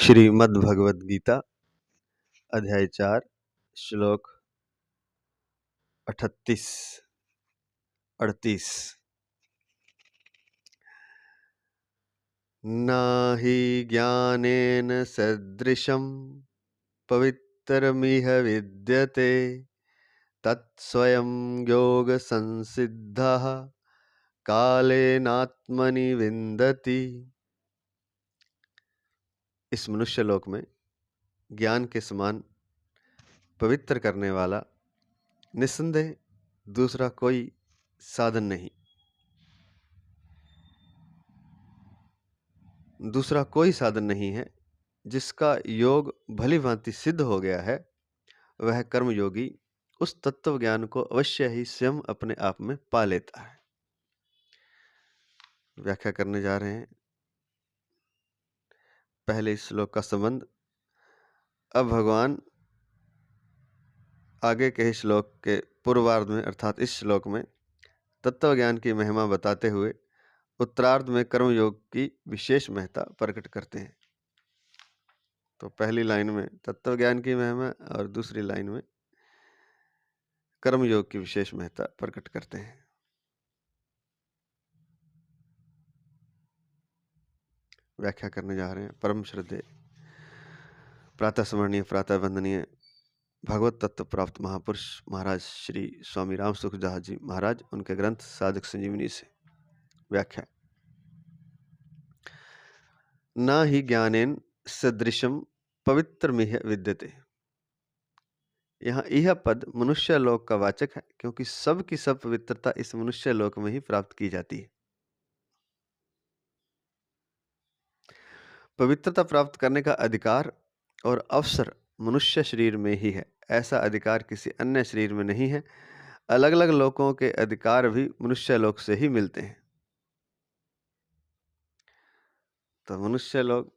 श्रीमद्भगवद गीता अध्याय 4 श्लोक 38-38। नाहि ज्ञानेन सदृशं पवित्रमिह विद्यते तत्स्वयं योग संसिद्धः कालेनात्मनि विन्दति। इस मनुष्य लोक में ज्ञान के समान पवित्र करने वाला निस्संदेह दूसरा कोई साधन नहीं, दूसरा कोई साधन नहीं है जिसका योग भली भांति सिद्ध हो गया है। वह कर्मयोगी उस तत्व ज्ञान को अवश्य ही स्वयं अपने आप में पा लेता है। व्याख्या करने जा रहे हैं। पहले इस श्लोक का संबंध अब भगवान आगे के श्लोक के पूर्वार्ध में अर्थात इस श्लोक में तत्व ज्ञान की महिमा बताते हुए उत्तरार्ध में कर्मयोग की विशेष महत्ता प्रकट करते हैं। तो पहली लाइन में तत्व ज्ञान की महिमा और दूसरी लाइन में कर्मयोग की विशेष महत्ता प्रकट करते हैं। व्याख्या करने जा रहे हैं। परम श्रद्धेय प्रातः स्मरणीय प्रातः वंदनीय भगवत तत्व प्राप्त महापुरुष महाराज श्री स्वामी राम सुखदास जी महाराज, उनके ग्रंथ साधक संजीवनी से व्याख्या। न ही ज्ञानेन सदृशम पवित्रमिह विद्यते। यहाँ यह पद मनुष्य लोक का वाचक है, क्योंकि सब की सब पवित्रता इस मनुष्य लोक में ही प्राप्त की जाती है। पवित्रता प्राप्त करने का अधिकार और अवसर मनुष्य शरीर में ही है, ऐसा अधिकार किसी अन्य शरीर में नहीं है। अलग अलग लोकों के अधिकार भी मनुष्य लोक से ही मिलते हैं। तो मनुष्य लोग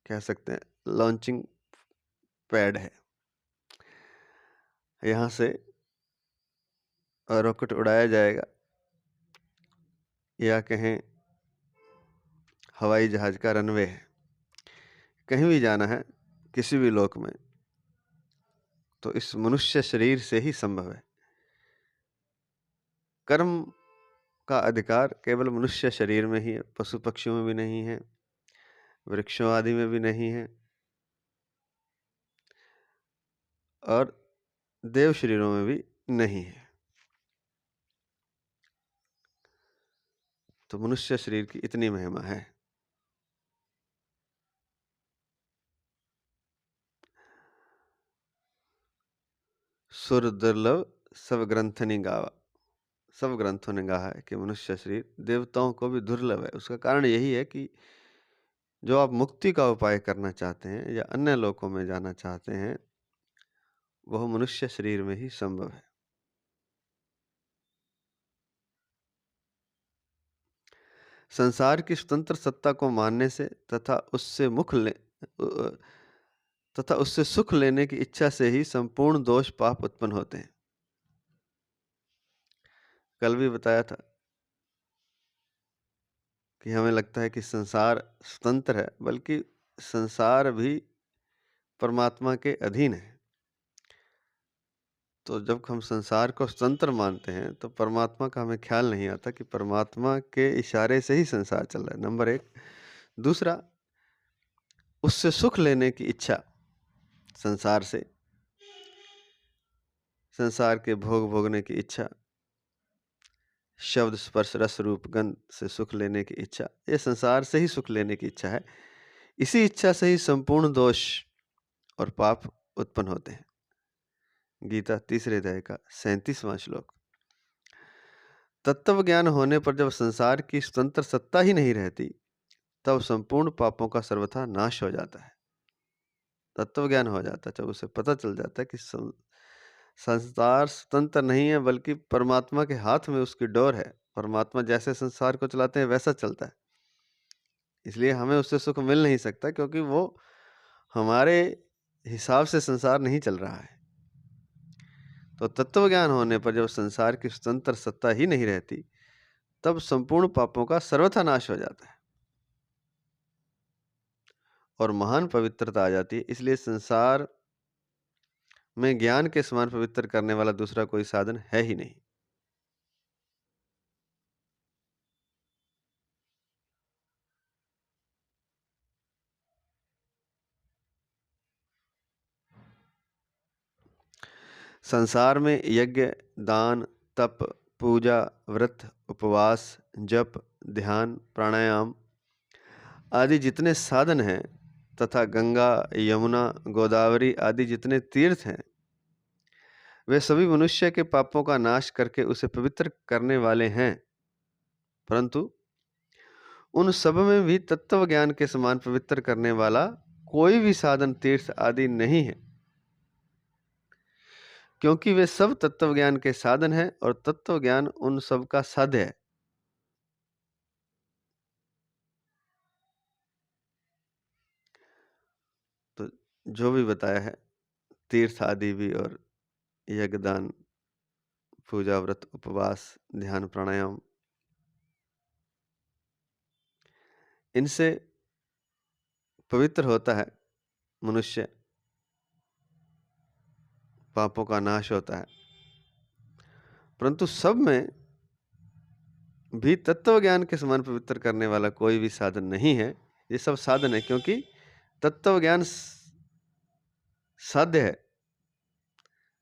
कह सकते हैं लॉन्चिंग पैड है। यहाँ से रॉकेट उड़ाया जाएगा, या कहें हवाई जहाज का रनवे है। कहीं भी जाना है किसी भी लोक में तो इस मनुष्य शरीर से ही संभव है। कर्म का अधिकार केवल मनुष्य शरीर में ही है, पशु पक्षियों में भी नहीं है, वृक्षों आदि में भी नहीं है, और देव शरीरों में भी नहीं है। तो मनुष्य शरीर की इतनी महिमा है। सुर दुर्लभ सब ग्रंथनि गावा। सब ग्रंथों ने कहा है कि मनुष्य शरीर देवताओं को भी दुर्लभ है। उसका कारण यही है कि जो आप मुक्ति का उपाय करना चाहते हैं या अन्य लोकों में जाना चाहते हैं, वह मनुष्य शरीर में ही संभव है। संसार की स्वतंत्र सत्ता को मानने से तथा उससे सुख लेने की इच्छा से ही संपूर्ण दोष पाप उत्पन्न होते हैं। कल भी बताया था कि हमें लगता है कि संसार स्वतंत्र है, बल्कि संसार भी परमात्मा के अधीन है। तो जब हम संसार को स्वतंत्र मानते हैं तो परमात्मा का हमें ख्याल नहीं आता कि परमात्मा के इशारे से ही संसार चल रहा है, नंबर एक। दूसरा, उससे सुख लेने की इच्छा, संसार से संसार के भोग भोगने की इच्छा, शब्द स्पर्श रस रूप गंध से सुख लेने की इच्छा, ये संसार से ही सुख लेने की इच्छा है। इसी इच्छा से ही संपूर्ण दोष और पाप उत्पन्न होते हैं। गीता तीसरे अध्याय का 37वां श्लोक। तत्व ज्ञान होने पर जब संसार की स्वतंत्र सत्ता ही नहीं रहती, तब संपूर्ण पापों का सर्वथा नाश हो जाता है। तत्व ज्ञान हो जाता है जब उसे पता चल जाता है कि संसार स्वतंत्र नहीं है, बल्कि परमात्मा के हाथ में उसकी डोर है। परमात्मा जैसे संसार को चलाते हैं वैसा चलता है। इसलिए हमें उससे सुख मिल नहीं सकता, क्योंकि वो हमारे हिसाब से संसार नहीं चल रहा है। तो तत्व ज्ञान होने पर जब संसार की स्वतंत्र सत्ता ही नहीं रहती, तब संपूर्ण पापों का सर्वथा नाश हो जाता है। और महान पवित्रता आ जाती है। इसलिए संसार में ज्ञान के समान पवित्र करने वाला दूसरा कोई साधन है ही नहीं। संसार में यज्ञ, दान, तप, पूजा, व्रत, उपवास, जप, ध्यान, प्राणायाम आदि जितने साधन हैं तथा गंगा, यमुना, गोदावरी आदि जितने तीर्थ हैं, वे सभी मनुष्य के पापों का नाश करके उसे पवित्र करने वाले हैं। परंतु उन सब में भी तत्व ज्ञान के समान पवित्र करने वाला कोई भी साधन, तीर्थ आदि नहीं है, क्योंकि वे सब तत्व ज्ञान के साधन हैं और तत्व ज्ञान उन सब का साध्य है। तो जो भी बताया है, तीर्थ आदि भी और यज्ञ, दान, पूजा, व्रत, उपवास, ध्यान, प्राणायाम, इनसे पवित्र होता है मनुष्य, पापों का नाश होता है। परंतु सब में भी तत्व ज्ञान के समान पवित्र करने वाला कोई भी साधन नहीं है। ये सब साधन है, क्योंकि तत्व ज्ञान साध्य है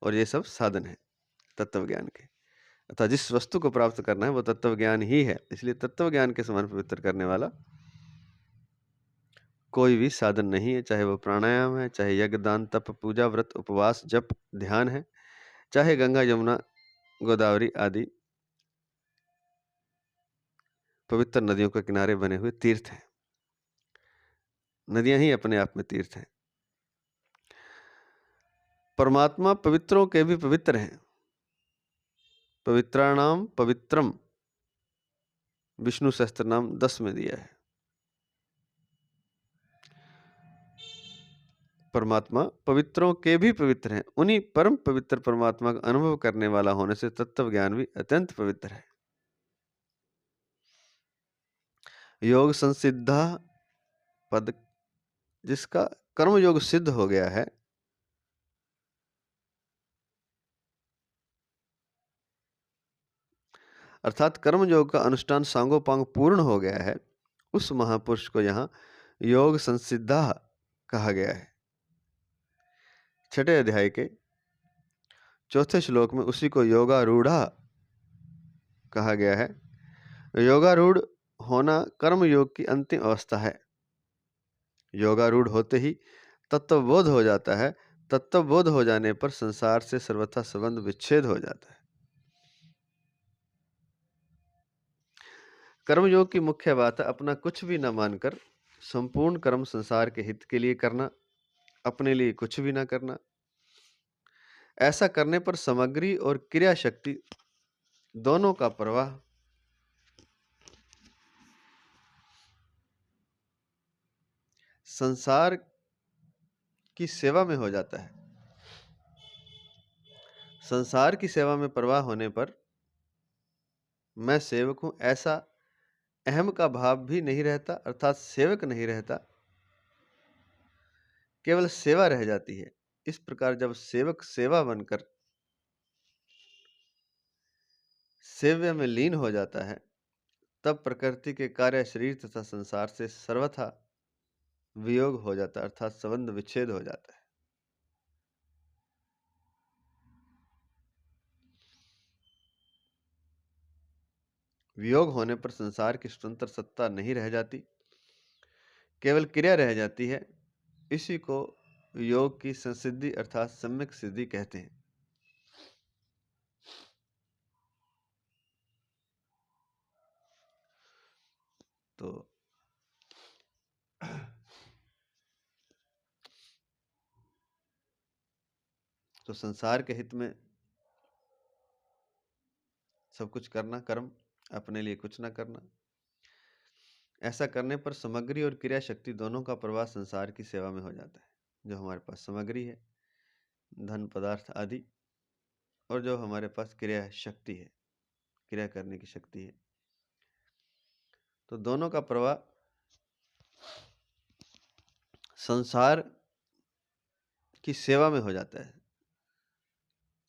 और ये सब साधन है तत्व ज्ञान के। अतः जिस वस्तु को प्राप्त करना है वो तत्व ज्ञान ही है। इसलिए तत्व ज्ञान के समान पवित्र करने वाला कोई भी साधन नहीं है, चाहे वो प्राणायाम है, चाहे यज्ञ, दान, तप, पूजा, व्रत, उपवास, जप, ध्यान है, चाहे गंगा, यमुना, गोदावरी आदि पवित्र नदियों के किनारे बने हुए तीर्थ हैं। नदियां ही अपने आप में तीर्थ हैं। परमात्मा पवित्रों के भी पवित्र हैं। पवित्राणाम पवित्रम विष्णु सहस्त्र नाम 10 में दिया है। परमात्मा पवित्रों के भी पवित्र हैं। उन्हीं परम पवित्र परमात्मा का अनुभव करने वाला होने से तत्व ज्ञान भी अत्यंत पवित्र है। योग संसिद्धा पद जिसका कर्म योग सिद्ध हो गया है, अर्थात कर्म योग का अनुष्ठान सांगोपांग पूर्ण हो गया है, उस महापुरुष को यहाँ योग संसिद्धा कहा गया है। 6 अध्याय के 4 श्लोक में उसी को योगारूढ़ा कहा गया है। योगारूढ़ होना कर्म योग की अंतिम अवस्था है। योगारूढ़ होते ही तत्वबोध हो जाता है। तत्वबोध हो जाने पर संसार से सर्वथा संबंध विच्छेद हो जाता है। कर्मयोग की मुख्य बात है अपना कुछ भी न मानकर संपूर्ण कर्म संसार के हित के लिए करना, अपने लिए कुछ भी ना करना। ऐसा करने पर सामग्री और क्रिया शक्ति दोनों का प्रवाह संसार की सेवा में हो जाता है। संसार की सेवा में प्रवाह होने पर मैं सेवक हूं ऐसा अहम का भाव भी नहीं रहता, अर्थात सेवक नहीं रहता, केवल सेवा रह जाती है। इस प्रकार जब सेवक सेवा बनकर सेव्य में लीन हो जाता है, तब प्रकृति के कार्य, शरीर तथा संसार से सर्वथा वियोग हो जाता है, अर्थात संबंध विच्छेद हो जाता है। वियोग होने पर संसार की स्वतंत्र सत्ता नहीं रह जाती, केवल क्रिया रह जाती है। इसी को योग की संसिद्धि अर्थात सम्यक सिद्धि कहते हैं। तो संसार के हित में सब कुछ करना, कर्म, अपने लिए कुछ ना करना। ऐसा करने पर सामग्री और क्रिया शक्ति दोनों का प्रवाह संसार की सेवा में हो जाता है। जो हमारे पास सामग्री है, धन, पदार्थ आदि, और जो हमारे पास क्रिया शक्ति है, क्रिया करने की शक्ति है, तो दोनों का प्रवाह संसार की सेवा में हो जाता है।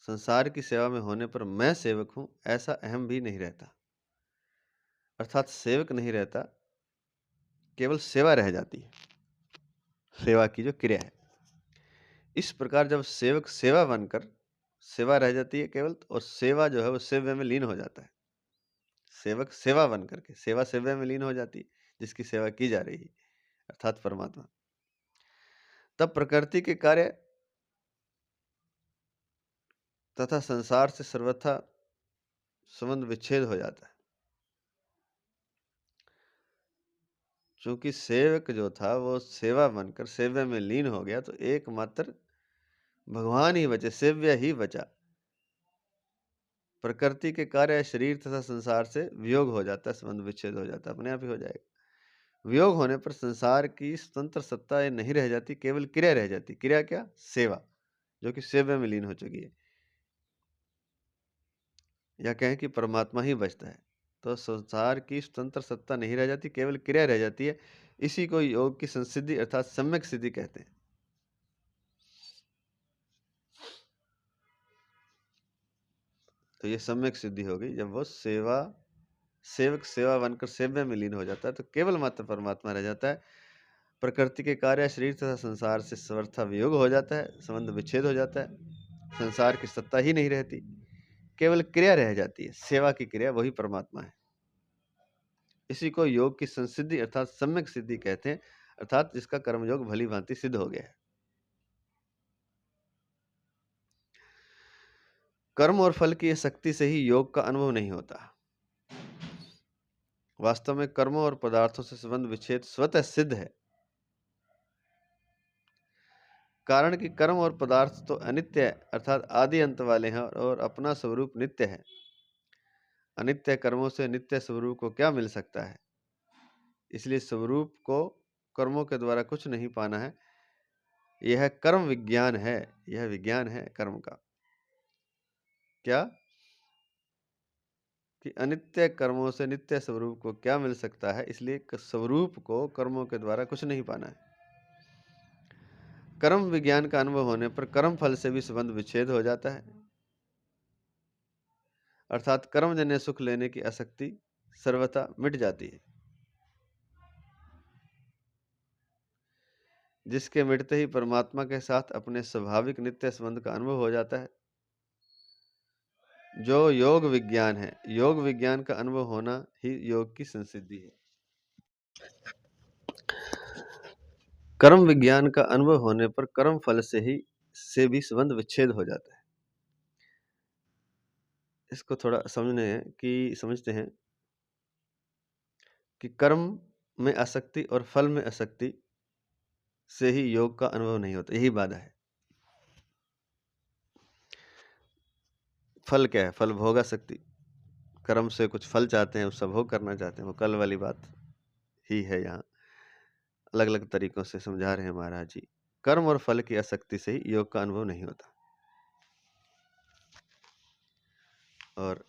संसार की सेवा में होने पर मैं सेवक हूं ऐसा अहम भी नहीं रहता, अर्थात सेवक नहीं रहता, केवल सेवा रह जाती है, सेवा की जो क्रिया है। इस प्रकार जब सेवक सेवा बनकर सेवा रह जाती है केवल, और सेवा जो है वो सेव्य में लीन हो जाता है। सेवक सेवा बन करके सेवा सेव्य में लीन हो जाती है, जिसकी सेवा की जा रही है अर्थात परमात्मा। तब प्रकृति के कार्य तथा संसार से सर्वथा संबंध विच्छेद हो जाता है। चूंकि सेवक जो था वो सेवा बनकर सेव्य में लीन हो गया, तो एकमात्र भगवान ही बचे, सेव्य ही बचा। प्रकृति के कार्य शरीर तथा संसार से वियोग हो जाता है, संबंध विच्छेद हो जाता है, अपने आप ही हो जाएगा। वियोग होने पर संसार की स्वतंत्र सत्ता नहीं रह जाती, केवल क्रिया रह जाती। क्रिया क्या? सेवा, जो कि सेव्य में लीन हो चुकी है, या कहें कि परमात्मा ही बचता है। तो संसार की स्वतंत्र सत्ता नहीं रह जाती, केवल क्रिया रह जाती है। इसी को योग की संसिद्धि अर्थात सम्यक सिद्धि कहते हैं। तो ये सम्यक सिद्धि हो गई जब वो सेवक सेवा बनकर सेव्य में लीन हो जाता है, तो केवल मात्र परमात्मा रह जाता है। प्रकृति के कार्य शरीर तथा संसार से सर्वथा वियोग हो जाता है, संबंध विच्छेद हो जाता है, संसार की सत्ता ही नहीं रहती, केवल क्रिया रह जाती है, सेवा की क्रिया, वही परमात्मा है। इसी को योग की संसिद्धि अर्थात सम्यक सिद्धि कहते हैं, अर्थात जिसका कर्मयोग भली भांति सिद्ध हो गया है। कर्म और फल की शक्ति से ही योग का अनुभव नहीं होता। वास्तव में कर्मों और पदार्थों से संबंध विच्छेद स्वतः सिद्ध है, कारण कि कर्म और पदार्थ तो अनित्य अर्थात आदि अंत वाले हैं और अपना स्वरूप नित्य है। अनित्य कर्मों से नित्य स्वरूप को क्या मिल सकता है? इसलिए स्वरूप को कर्मों के द्वारा कुछ नहीं पाना है। यह कर्म विज्ञान है, यह विज्ञान है कर्म का। क्या? कि अनित्य कर्मों से नित्य स्वरूप को क्या मिल सकता है, इसलिए स्वरूप को कर्मों के द्वारा कुछ नहीं पाना है। कर्म विज्ञान का अनुभव होने पर कर्म फल से भी संबंध विच्छेद हो जाता है, अर्थात कर्मजन्य सुख लेने की आसक्ति सर्वथा मिट जाती है, जिसके मिटते ही परमात्मा के साथ अपने स्वाभाविक नित्य संबंध का अनुभव हो जाता है, जो योग विज्ञान है। योग विज्ञान का अनुभव होना ही योग की संसिद्धि है। कर्म विज्ञान का अनुभव होने पर कर्म फल से भी संबंध विच्छेद हो जाता है। इसको थोड़ा समझते हैं कि कर्म में आसक्ति और फल में आसक्ति से ही योग का अनुभव नहीं होता, यही बाधा है। फल क्या है? फल भोगासक्ति, कर्म से कुछ फल चाहते हैं, उसका भोग करना चाहते हैं, वो कल वाली बात ही है। यहाँ अलग अलग तरीकों से समझा रहे हैं महाराज जी। कर्म और फल की आसक्ति से ही योग का अनुभव नहीं होता। और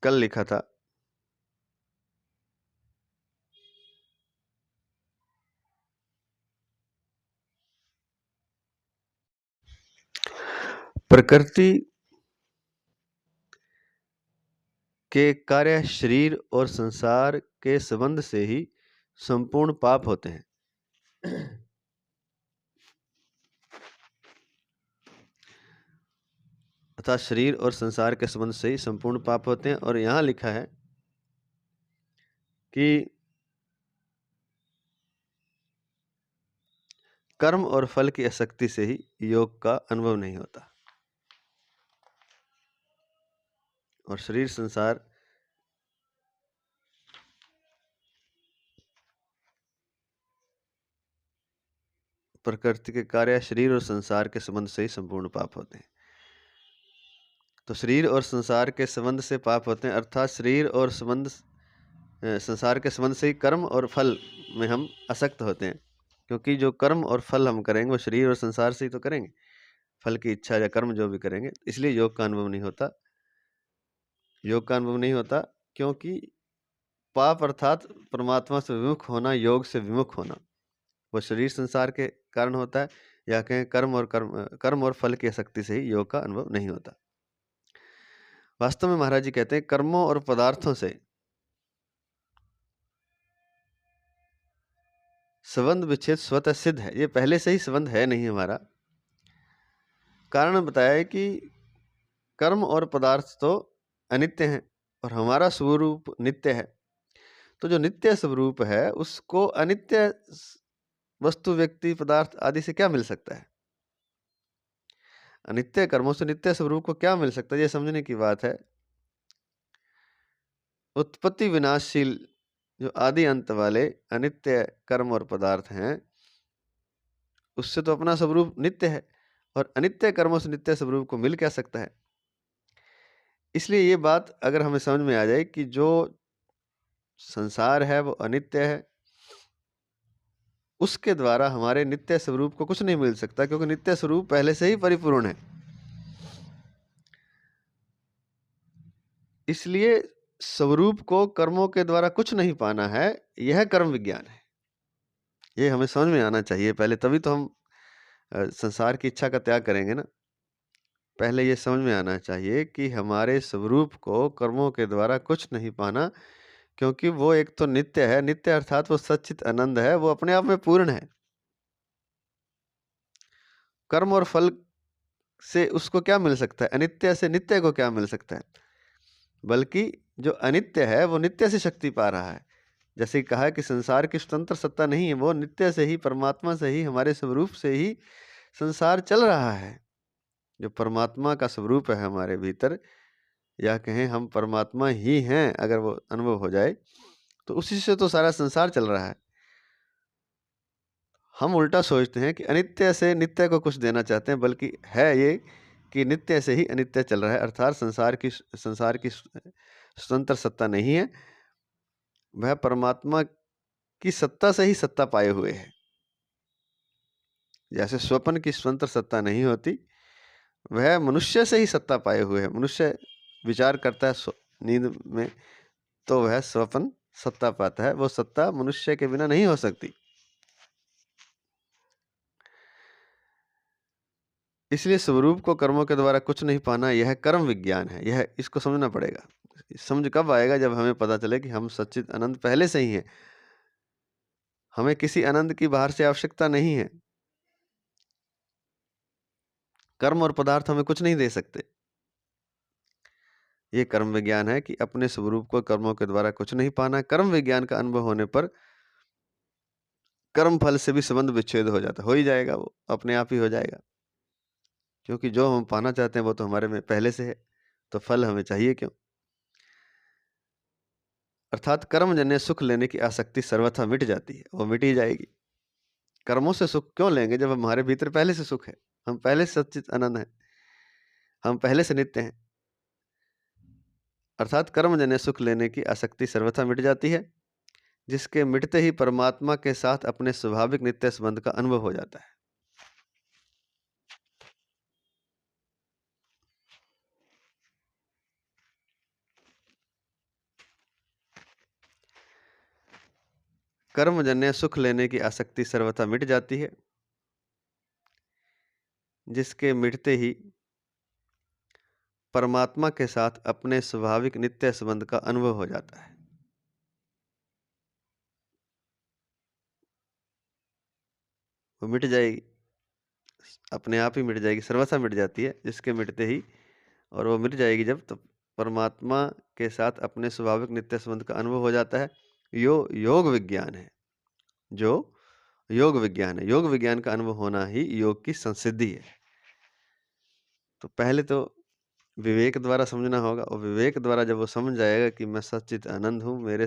कल लिखा था प्रकृति के कार्य शरीर और संसार के संबंध से ही संपूर्ण पाप होते हैं। अर्थात शरीर और संसार के संबंध से ही संपूर्ण पाप होते हैं। और यहाँ लिखा है कि कर्म और फल की आसक्ति से ही योग का अनुभव नहीं होता। और शरीर संसार प्रकृति के कार्य शरीर और संसार के संबंध से ही संपूर्ण पाप होते हैं। तो शरीर और संसार के संबंध से पाप होते हैं, अर्थात शरीर और संसार के संबंध से ही कर्म और फल में हम आसक्त होते हैं। क्योंकि जो कर्म और फल हम करेंगे वो शरीर और संसार से ही तो करेंगे, फल की इच्छा या कर्म जो भी करेंगे, इसलिए योग का अनुभव नहीं होता। योग का अनुभव नहीं होता, क्योंकि पाप अर्थात परमात्मा से विमुख होना, योग से विमुख होना, वो शरीर संसार के कारण होता है, या कहें कर्म और फल की शक्ति से ही योग का अनुभव नहीं होता। वास्तव में महाराज जी कहते हैं, कर्मों और पदार्थों से संबंध विच्छेद स्वतः सिद्ध है। ये पहले से ही संबंध है नहीं हमारा। कारण बताया है कि कर्म और पदार्थ तो अनित्य हैं और हमारा स्वरूप नित्य है। तो जो नित्य स्वरूप है उसको अनित्य वस्तु, व्यक्ति, पदार्थ आदि से क्या मिल सकता है? अनित्य कर्मों से नित्य स्वरूप को क्या मिल सकता है, ये समझने की बात है। उत्पत्ति विनाशशील जो आदि अंत वाले अनित्य कर्म और पदार्थ हैं, उससे तो अपना स्वरूप नित्य है, और अनित्य कर्मों से नित्य स्वरूप को मिल क्या सकता है? इसलिए ये बात अगर हमें समझ में आ जाए कि जो संसार है वो अनित्य है, उसके द्वारा हमारे नित्य स्वरूप को कुछ नहीं मिल सकता, क्योंकि नित्य स्वरूप पहले से ही परिपूर्ण है। इसलिए स्वरूप को कर्मों के द्वारा कुछ नहीं पाना है, यह कर्म विज्ञान है। ये हमें समझ में आना चाहिए पहले, तभी तो हम संसार की इच्छा का त्याग करेंगे ना। पहले ये समझ में आना चाहिए कि हमारे स्वरूप को कर्मों के द्वारा कुछ नहीं पाना, क्योंकि वो एक तो नित्य है। नित्य अर्थात वो सच्चित आनंद है, वो अपने आप में पूर्ण है। कर्म और फल से उसको क्या मिल सकता है? अनित्य से नित्य को क्या मिल सकता है? बल्कि जो अनित्य है वो नित्य से शक्ति पा रहा है। जैसे कहा कि संसार की स्वतंत्र सत्ता नहीं है, वो नित्य से ही, परमात्मा से ही, हमारे स्वरूप से ही संसार चल रहा है। जो परमात्मा का स्वरूप है हमारे भीतर, या कहें हम परमात्मा ही हैं, अगर वो अनुभव हो जाए तो उसी से तो सारा संसार चल रहा है। हम उल्टा सोचते हैं कि अनित्य से नित्य को कुछ देना चाहते हैं, बल्कि है ये कि नित्य से ही अनित्य चल रहा है, अर्थात संसार की स्वतंत्र सत्ता नहीं है, वह परमात्मा की सत्ता से ही सत्ता पाए हुए है। जैसे स्वप्न की स्वतंत्र सत्ता नहीं होती, वह मनुष्य से ही सत्ता पाए हुए है। मनुष्य विचार करता है नींद में, तो वह स्वप्न सत्ता पाता है। वो सत्ता मनुष्य के बिना नहीं हो सकती। इसलिए स्वरूप को कर्मों के द्वारा कुछ नहीं पाना, यह कर्म विज्ञान है। यह इसको समझना पड़ेगा। समझ कब आएगा? जब हमें पता चले कि हम सच्चित आनंद पहले से ही हैं, हमें किसी आनंद की बाहर से आवश्यकता नहीं है। कर्म और पदार्थ हमें कुछ नहीं दे सकते। ये कर्म विज्ञान है कि अपने स्वरूप को कर्मों के द्वारा कुछ नहीं पाना। कर्म विज्ञान का अनुभव होने पर कर्म फल से भी संबंध विच्छेद हो जाता, हो ही जाएगा, वो अपने आप ही हो जाएगा, क्योंकि जो हम पाना चाहते हैं वो तो हमारे में पहले से है, तो फल हमें चाहिए क्यों? अर्थात कर्मजन्य सुख लेने की आसक्ति सर्वथा मिट जाती है, वो मिट ही जाएगी। कर्मों से सुख क्यों लेंगे जब हमारे भीतर पहले से सुख है? हम पहले से सच्चित आनंद है, हम पहले से नित्य हैं। अर्थात कर्मजन्य सुख लेने की आसक्ति सर्वथा मिट जाती है, जिसके मिटते ही परमात्मा के साथ अपने स्वाभाविक नित्य संबंध का अनुभव हो जाता है। कर्मजन्य सुख लेने की आसक्ति सर्वथा मिट जाती है, जिसके मिटते ही परमात्मा के साथ अपने स्वाभाविक नित्य संबंध का अनुभव हो जाता है। वो मिट जाएगी, अपने आप ही मिट जाएगी, सर्वथा मिट जाती है, जिसके मिटते ही, और वो मिट जाएगी जब, तो परमात्मा के साथ अपने स्वाभाविक नित्य संबंध का अनुभव हो जाता है। योग विज्ञान है, जो योग विज्ञान है। योग विज्ञान का अनुभव होना ही योग की संसिद्धि है। तो पहले तो विवेक द्वारा समझना होगा, और विवेक द्वारा जब वो समझ जाएगा कि मैं सच्चित आनंद हूँ, मेरा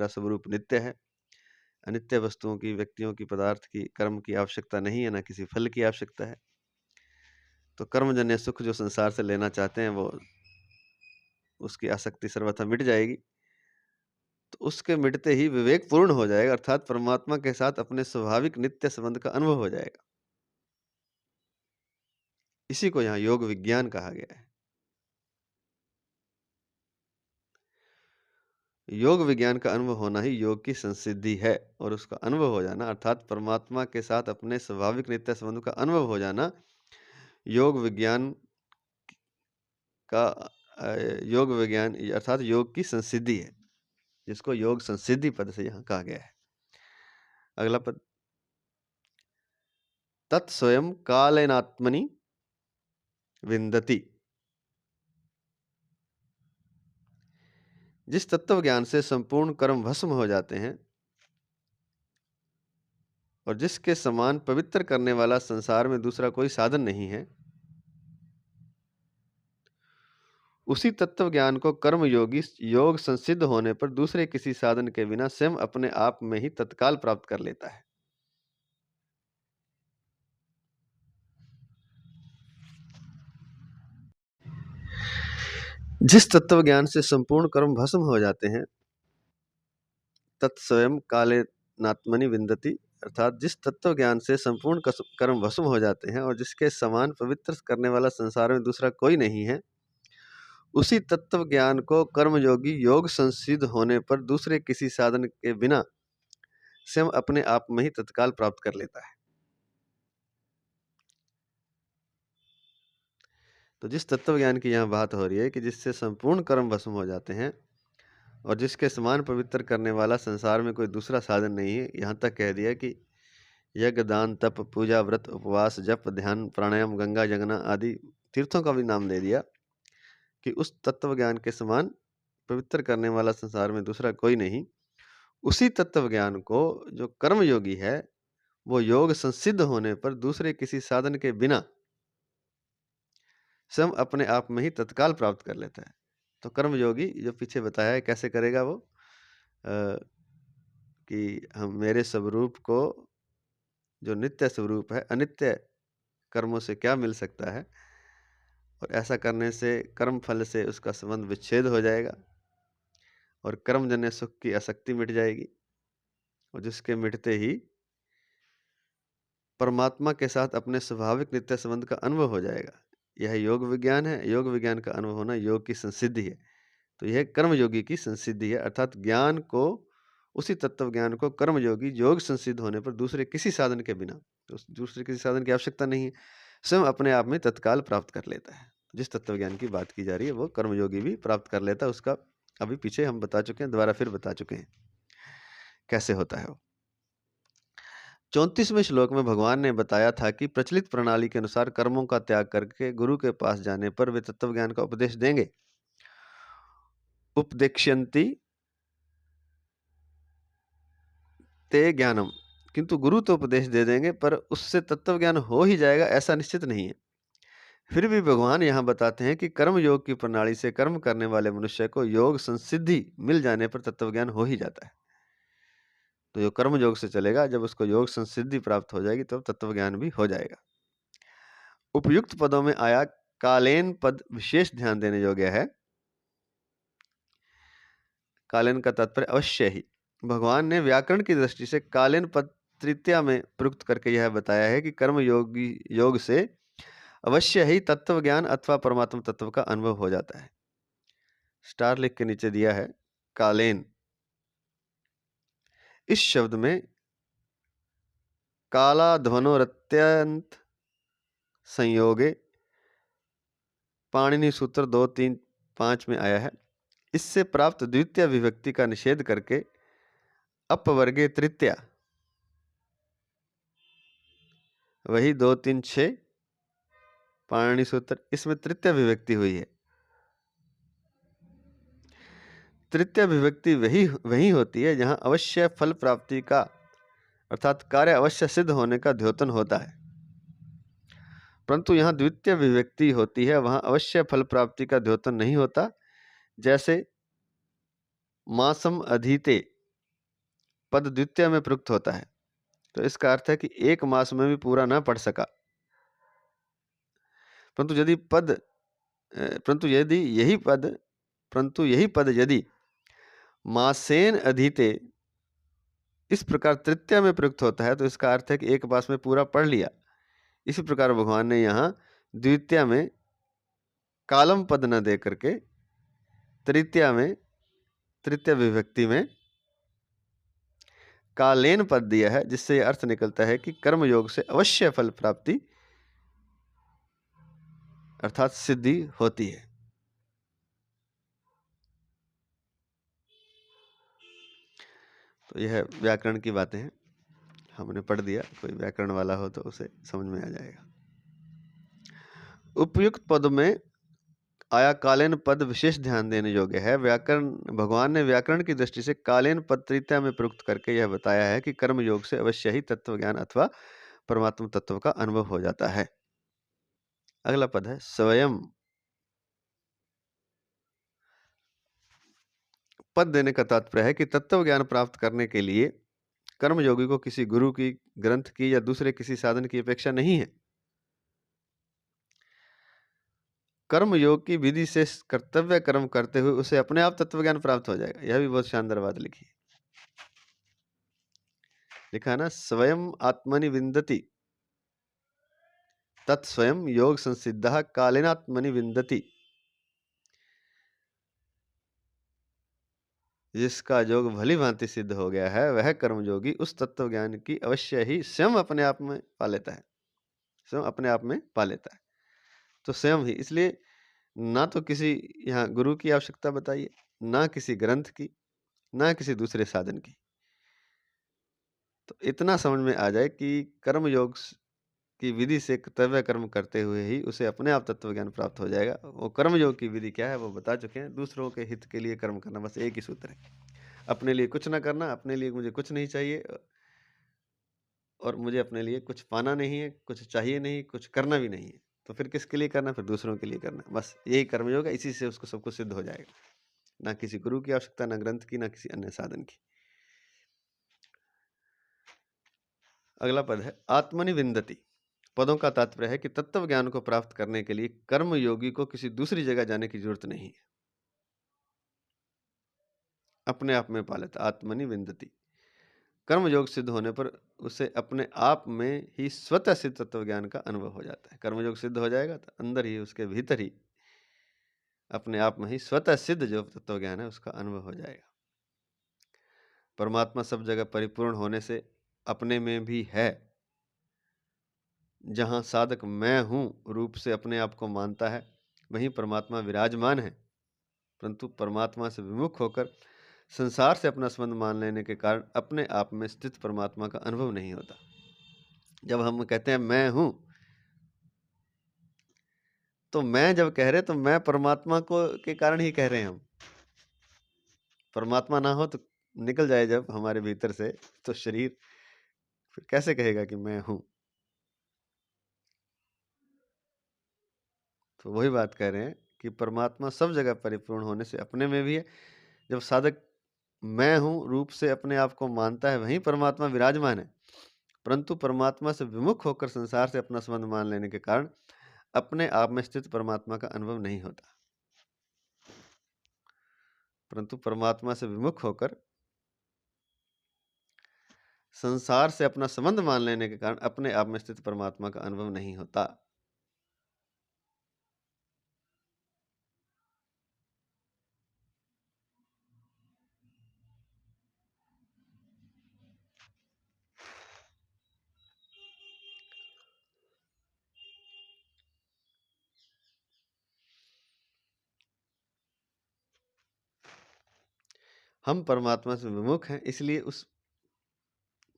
स्वरूप नित्य है, अनित्य वस्तुओं की, व्यक्तियों की, पदार्थ की, कर्म की आवश्यकता नहीं है, ना किसी फल की आवश्यकता है, तो कर्मजन्य सुख जो संसार से लेना चाहते हैं, वो उसकी आसक्ति सर्वथा मिट जाएगी। तो उसके मिटते ही विवेक पूर्ण हो जाएगा, अर्थात परमात्मा के साथ अपने स्वाभाविक नित्य संबंध का अनुभव हो जाएगा। इसी को यहाँ योग विज्ञान कहा गया है। योग विज्ञान का अनुभव होना ही योग की संसिद्धि है, और उसका अनुभव हो जाना अर्थात परमात्मा के साथ अपने स्वाभाविक नित्य संबंध का अनुभव हो जाना योग विज्ञान का योग विज्ञान अर्थात योग की संसिद्धि है, जिसको योग संसिद्धि पद से यहाँ कहा गया है। अगला पद, तत्स्वयं कालेनात्मनि विन्दति। जिस तत्व ज्ञान से संपूर्ण कर्म भस्म हो जाते हैं और जिसके समान पवित्र करने वाला संसार में दूसरा कोई साधन नहीं है, उसी तत्व ज्ञान को कर्म योगी योग संसिद्ध होने पर दूसरे किसी साधन के बिना स्वयं अपने आप में ही तत्काल प्राप्त कर लेता है। जिस तत्व ज्ञान से संपूर्ण कर्म भस्म हो जाते हैं, तत्स्वयं कालेनात्मनि विन्दति, अर्थात जिस तत्व ज्ञान से संपूर्ण कर्म भस्म हो जाते हैं और जिसके समान पवित्र करने वाला संसार में दूसरा कोई नहीं है, उसी तत्व ज्ञान को कर्मयोगी योग संसिद्ध होने पर दूसरे किसी साधन के बिना स्वयं अपने आप में ही तत्काल प्राप्त कर लेता है। तो जिस तत्व ज्ञान की यहाँ बात हो रही है कि जिससे संपूर्ण कर्म भस्म हो जाते हैं और जिसके समान पवित्र करने वाला संसार में कोई दूसरा साधन नहीं है, यहाँ तक कह दिया कि यज्ञ, दान, तप, पूजा, व्रत, उपवास, जप, ध्यान, प्राणायाम, गंगा जगना आदि तीर्थों का भी नाम दे दिया कि उस तत्व ज्ञान के समान पवित्र करने वाला संसार में दूसरा कोई नहीं। उसी तत्व ज्ञान को जो कर्मयोगी है वो योग संसिद्ध होने पर दूसरे किसी साधन के बिना स्वयं अपने आप में ही तत्काल प्राप्त कर लेता है। तो कर्मयोगी जो पीछे बताया है कैसे करेगा वो, कि हम मेरे स्वरूप को जो नित्य स्वरूप है अनित्य कर्मों से क्या मिल सकता है, और ऐसा करने से कर्म फल से उसका संबंध विच्छेद हो जाएगा और कर्मजन्य सुख की आसक्ति मिट जाएगी, और जिसके मिटते ही परमात्मा के साथ अपने स्वाभाविक नित्य संबंध का अनुभव हो जाएगा। यह योग विज्ञान है। योग विज्ञान का अनुभव होना योग की संसिद्धि है। तो यह कर्मयोगी की संसिद्धि है, अर्थात ज्ञान को, उसी तत्व ज्ञान को कर्मयोगी योग संसिद्ध होने पर दूसरे किसी साधन के बिना, तो दूसरे किसी साधन की आवश्यकता नहीं है, स्वयं अपने आप में तत्काल प्राप्त कर लेता है। जिस तत्व ज्ञान की बात की जा रही है वो कर्मयोगी भी प्राप्त कर लेता है। उसका अभी पीछे हम बता चुके हैं, दोबारा फिर बता चुके हैं कैसे होता है वो। 34वें श्लोक में भगवान ने बताया था कि प्रचलित प्रणाली के अनुसार कर्मों का त्याग करके गुरु के पास जाने पर वे तत्व ज्ञान का उपदेश देंगे। उपदेक्ष्यन्ति ते ज्ञानम, किंतु गुरु तो उपदेश दे देंगे पर उससे तत्व ज्ञान हो ही जाएगा ऐसा निश्चित नहीं है। फिर भी भगवान यहाँ बताते हैं कि कर्म योग की प्रणाली से कर्म करने वाले मनुष्य को योग संसिद्धि मिल जाने पर तत्व ज्ञान हो ही जाता है। तो जो कर्म योग से चलेगा, जब उसको योग संसिद्धि प्राप्त हो जाएगी तब तत्व ज्ञान भी हो जाएगा। उपयुक्त पदों में आया कालेन पद विशेष ध्यान देने योग्य है। कालेन का तात्पर्य अवश्य ही। भगवान ने व्याकरण की दृष्टि से कालेन पद तृतीया में प्रयुक्त करके यह बताया है कि कर्म योगी योग से अवश्य ही तत्व ज्ञान अथवा परमात्मा तत्व का अनुभव हो जाता है। स्टार लिख के नीचे दिया है कालेन। इस शब्द में काला ध्वनोरत्यंत संयोगे पाणिनि सूत्र 2-3-5 में आया है। इससे प्राप्त द्वितीय विभक्ति का निषेध करके अपवर्गे तृतीया, वही 2-3-6 पाणिनि सूत्र, इसमें तृतीय विभक्ति हुई है। तृतीय विभक्ति वही होती है जहां अवश्य फल प्राप्ति का अर्थात कार्य अवश्य सिद्ध होने का द्योतन होता है, परंतु यहाँ द्वितीय विभक्ति होती है, वहां अवश्य फल प्राप्ति का द्योतन नहीं होता। जैसे मासम अधीते पद द्वितीय में प्रयुक्त होता है, तो इसका अर्थ है कि एक मास में भी पूरा ना पढ़ सका, परंतु यही पद यदि मासेन अधीते इस प्रकार तृतीय में प्रयुक्त होता है तो इसका अर्थ है कि एक मास में पूरा पढ़ लिया। इसी प्रकार भगवान ने यहाँ द्वितीय में कालम पद न दे करके तृतीया में तृतीय विभक्ति में कालेन पद दिया है, जिससे यह अर्थ निकलता है कि कर्म योग से अवश्य फल प्राप्ति अर्थात सिद्धि होती है। तो यह व्याकरण की बातें हैं, हमने पढ़ दिया। कोई व्याकरण वाला हो तो उसे समझ में आ जाएगा। उपयुक्त पद में आया कालेन पद विशेष ध्यान देने योग्य है। भगवान ने व्याकरण की दृष्टि से कालेन पद तृतीया में प्रयुक्त करके यह बताया है कि कर्म योग से अवश्य ही तत्व ज्ञान अथवा परमात्मा तत्व का अनुभव हो जाता है। अगला पद है स्वयं। पद देने का तात्पर्य है कि तत्व ज्ञान प्राप्त करने के लिए कर्म योगी को किसी गुरु की, ग्रंथ की या दूसरे किसी साधन की अपेक्षा नहीं है। कर्म योग की विधि से कर्तव्य कर्म करते हुए उसे अपने आप तत्व ज्ञान प्राप्त हो जाएगा। यह भी बहुत शानदार बात लिखी है। लिखा है ना, स्वयं आत्मनि विन्दति तत्स्वयं योग संसिद्धः कालेनात्मनि विन्दति। जिसका योग भली भांति सिद्ध हो गया है वह कर्मयोगी उस तत्व ज्ञान की अवश्य ही स्वयं अपने आप में पा लेता है। स्वयं अपने आप में पा लेता है। तो स्वयं ही, इसलिए ना तो किसी यहाँ गुरु की आवश्यकता बताइए, ना किसी ग्रंथ की, ना किसी दूसरे साधन की। तो इतना समझ में आ जाए कि कर्म योग की विधि से कर्तव्य कर्म करते हुए ही उसे अपने आप तत्व ज्ञान प्राप्त हो जाएगा। वो कर्म योग की विधि क्या है वो बता चुके हैं। दूसरों के हित के लिए कर्म करना, बस एक ही सूत्र है। अपने लिए कुछ ना करना, अपने लिए मुझे कुछ नहीं चाहिए और मुझे अपने लिए कुछ पाना नहीं है, कुछ चाहिए नहीं, कुछ करना भी नहीं है। तो फिर किसके लिए करना? फिर दूसरों के लिए करना। बस यही कर्मयोग है, इसी से उसको सब कुछ सिद्ध हो जाएगा। ना किसी गुरु की आवश्यकता, ना ग्रंथ की, ना किसी अन्य साधन की। अगला पद है आत्मनि विन्दति। पदों का तात्पर्य है कि तत्व ज्ञान को प्राप्त करने के लिए कर्म योगी को किसी दूसरी जगह जाने की जरूरत नहीं है, अपने आप में पा लेता। आत्मनि विन्दति, कर्म योग सिद्ध होने पर उसे अपने आप में ही स्वतः सिद्ध तत्व ज्ञान का अनुभव हो जाता है। कर्म योग सिद्ध हो जाएगा तो अंदर ही, उसके भीतर ही, अपने आप में ही स्वतः सिद्ध जो तत्व ज्ञान है उसका अनुभव हो जाएगा। परमात्मा सब जगह परिपूर्ण होने से अपने में भी है। जहाँ साधक मैं हूँ रूप से अपने आप को मानता है, वहीं परमात्मा विराजमान है, परंतु परमात्मा से विमुख होकर संसार से अपना संबंध मान लेने के कारण अपने आप में स्थित परमात्मा का अनुभव नहीं होता। जब हम कहते हैं मैं हूँ, तो मैं जब कह रहे तो मैं परमात्मा को के कारण ही कह रहे हैं हम। परमात्मा ना हो तो निकल जाए जब हमारे भीतर से, तो शरीर फिर कैसे कहेगा कि मैं हूँ? तो वही बात कह रहे हैं कि परमात्मा सब जगह परिपूर्ण होने से अपने में भी है। जब साधक मैं हूँ रूप से अपने आप को मानता है, वहीं परमात्मा विराजमान है, परंतु परमात्मा से विमुख होकर संसार से अपना संबंध मान लेने के कारण अपने आप में स्थित परमात्मा का अनुभव नहीं होता। परंतु परमात्मा से विमुख होकर संसार से अपना संबंध मान लेने के कारण अपने आप में स्थित परमात्मा का अनुभव नहीं होता। हम परमात्मा से विमुख हैं, इसलिए उस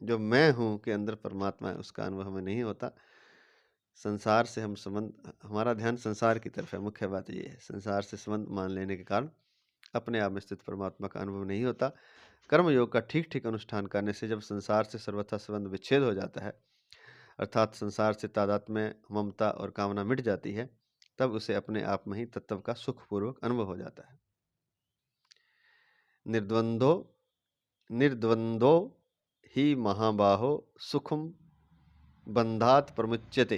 जो मैं हूँ के अंदर परमात्मा है उसका अनुभव हमें नहीं होता। संसार से हम संबंध, हमारा ध्यान संसार की तरफ है। मुख्य बात ये है, संसार से संबंध मान लेने के कारण अपने आप में स्थित परमात्मा का अनुभव नहीं होता। कर्म योग का ठीक ठीक अनुष्ठान करने से जब संसार से सर्वथा संबंध विच्छेद हो जाता है, अर्थात संसार से तादात्म्य, ममता और कामना मिट जाती है, तब उसे अपने आप में ही तत्व का सुखपूर्वक अनुभव हो जाता है। निर्द्वंदो निर्द्वंदो ही महाबाहो सुखम बंधात प्रमुच्यते।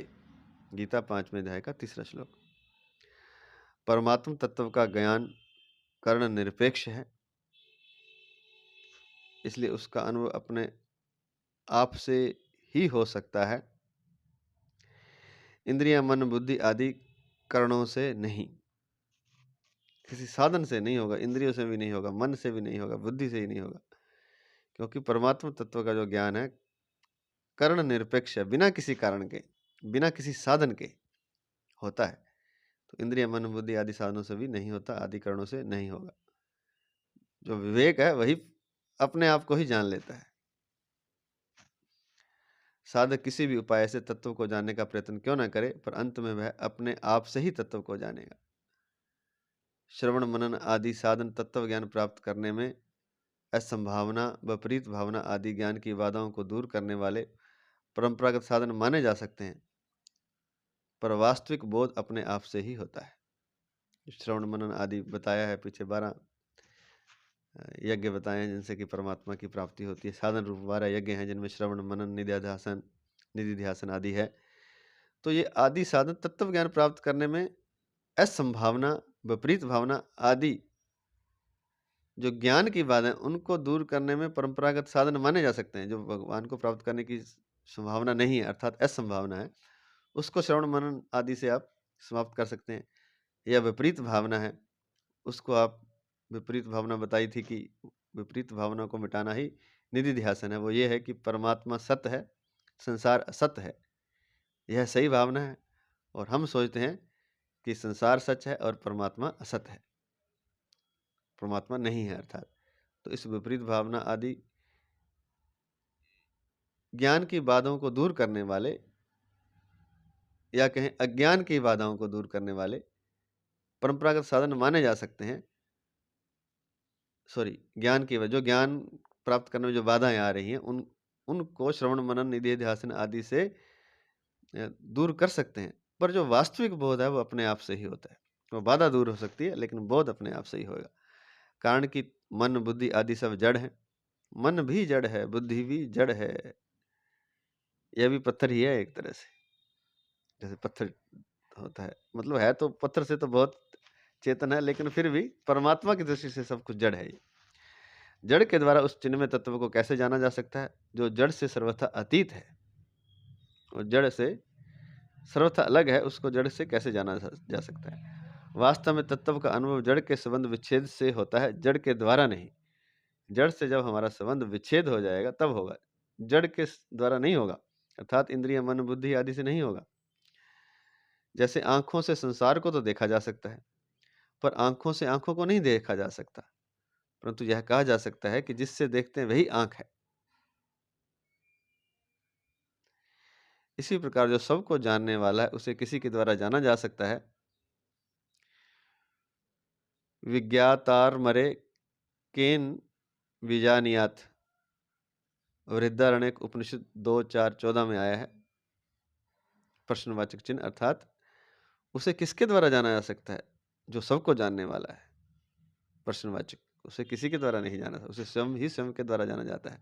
गीता 5वें अध्याय का 3रा श्लोक। परमात्म तत्व का ज्ञान कर्ण निरपेक्ष है, इसलिए उसका अनुभव अपने आप से ही हो सकता है, इंद्रियां, मन, बुद्धि आदि करणों से नहीं। किसी साधन से नहीं होगा, इंद्रियों से भी नहीं होगा, मन से भी नहीं होगा, बुद्धि से ही नहीं होगा। क्योंकि परमात्मा तत्व का जो ज्ञान है कर्ण निरपेक्ष है, बिना किसी कारण के, बिना किसी साधन के होता है। तो इंद्रिय मन बुद्धि आदि साधनों से भी नहीं होता, आदि कारणों से नहीं होगा। जो विवेक है वही अपने आप को ही जान लेता है। साधक किसी भी उपाय से तत्व को जानने का प्रयत्न क्यों न करे, पर अंत में वह अपने आप से ही तत्व को जानेगा। श्रवण मनन आदि साधन तत्व ज्ञान प्राप्त करने में असंभावना, विपरीत भावना आदि ज्ञान की बाधाओं को दूर करने वाले परंपरागत साधन माने जा सकते हैं, पर वास्तविक बोध अपने आप से ही होता है। श्रवण मनन आदि बताया है, पीछे 12 यज्ञ बताए हैं जिनसे कि परमात्मा की प्राप्ति होती है। साधन रूप 12 यज्ञ हैं जिनमें श्रवण मनन निधि ध्यासन आदि है। तो ये आदि साधन तत्व ज्ञान प्राप्त करने में असंभावना, विपरीत भावना आदि जो ज्ञान की बात है उनको दूर करने में परंपरागत साधन माने जा सकते हैं। जो भगवान को प्राप्त करने की संभावना नहीं है, अर्थात असंभावना है, उसको श्रवण मनन आदि से आप समाप्त कर सकते हैं। या विपरीत भावना है, उसको आप, विपरीत भावना बताई थी कि विपरीत भावना को मिटाना ही निधि ध्यासन है। वो ये है कि परमात्मा सत्य है, संसार असत्य है, यह सही भावना है। और हम सोचते हैं कि संसार सच है और परमात्मा असत्य है, परमात्मा नहीं है अर्थात। तो इस विपरीत भावना आदि ज्ञान की बाधाओं को दूर करने वाले, या कहें अज्ञान की बाधाओं को दूर करने वाले परंपरागत साधन माने जा सकते हैं। ज्ञान की जो ज्ञान प्राप्त करने में जो बाधाएं आ रही हैं उनको श्रवण मनन निधि ध्यासन आदि से दूर कर सकते हैं। पर जो वास्तविक बोध है वो अपने आप से ही होता है। वो बाधा दूर हो सकती है लेकिन बोध अपने आप से ही होगा। कारण कि मन बुद्धि आदि सब जड़ है, मन भी जड़ है, बुद्धि भी जड़ है। यह भी पत्थर ही है एक तरह से, जैसे पत्थर होता है, मतलब है तो पत्थर से तो बहुत चेतन है, लेकिन फिर भी परमात्मा की दृष्टि से सब कुछ जड़ है। ये जड़ के द्वारा उस चिन्मय तत्व को कैसे जाना जा सकता है जो जड़ से सर्वथा अतीत है, और जड़ से सर्वथा अलग है, उसको जड़ से कैसे जाना जा सकता है। वास्तव में तत्व का अनुभव जड़ के संबंध विच्छेद से होता है, जड़ के द्वारा नहीं। जड़ से जब हमारा संबंध विच्छेद हो जाएगा तब होगा, जड़ के द्वारा नहीं होगा, अर्थात इंद्रिय मन बुद्धि आदि से नहीं होगा। जैसे आंखों से संसार को तो देखा जा सकता है, पर आंखों से आंखों को नहीं देखा जा सकता, परंतु यह कहा जा सकता है कि जिससे देखते हैं वही आंख है। इसी प्रकार जो सबको जानने वाला है उसे किसी के द्वारा जाना जा सकता है। विज्ञातार मरे केन विजानियात, वृद्धारण्यक उपनिषद 2:4-14 में आया है, प्रश्नवाचक चिन्ह। अर्थात उसे किसके द्वारा जाना जा सकता है? जो सबको जानने वाला है, प्रश्नवाचक। उसे किसी के द्वारा नहीं जाना, उसे स्वयं ही स्वयं के द्वारा जाना जाता है।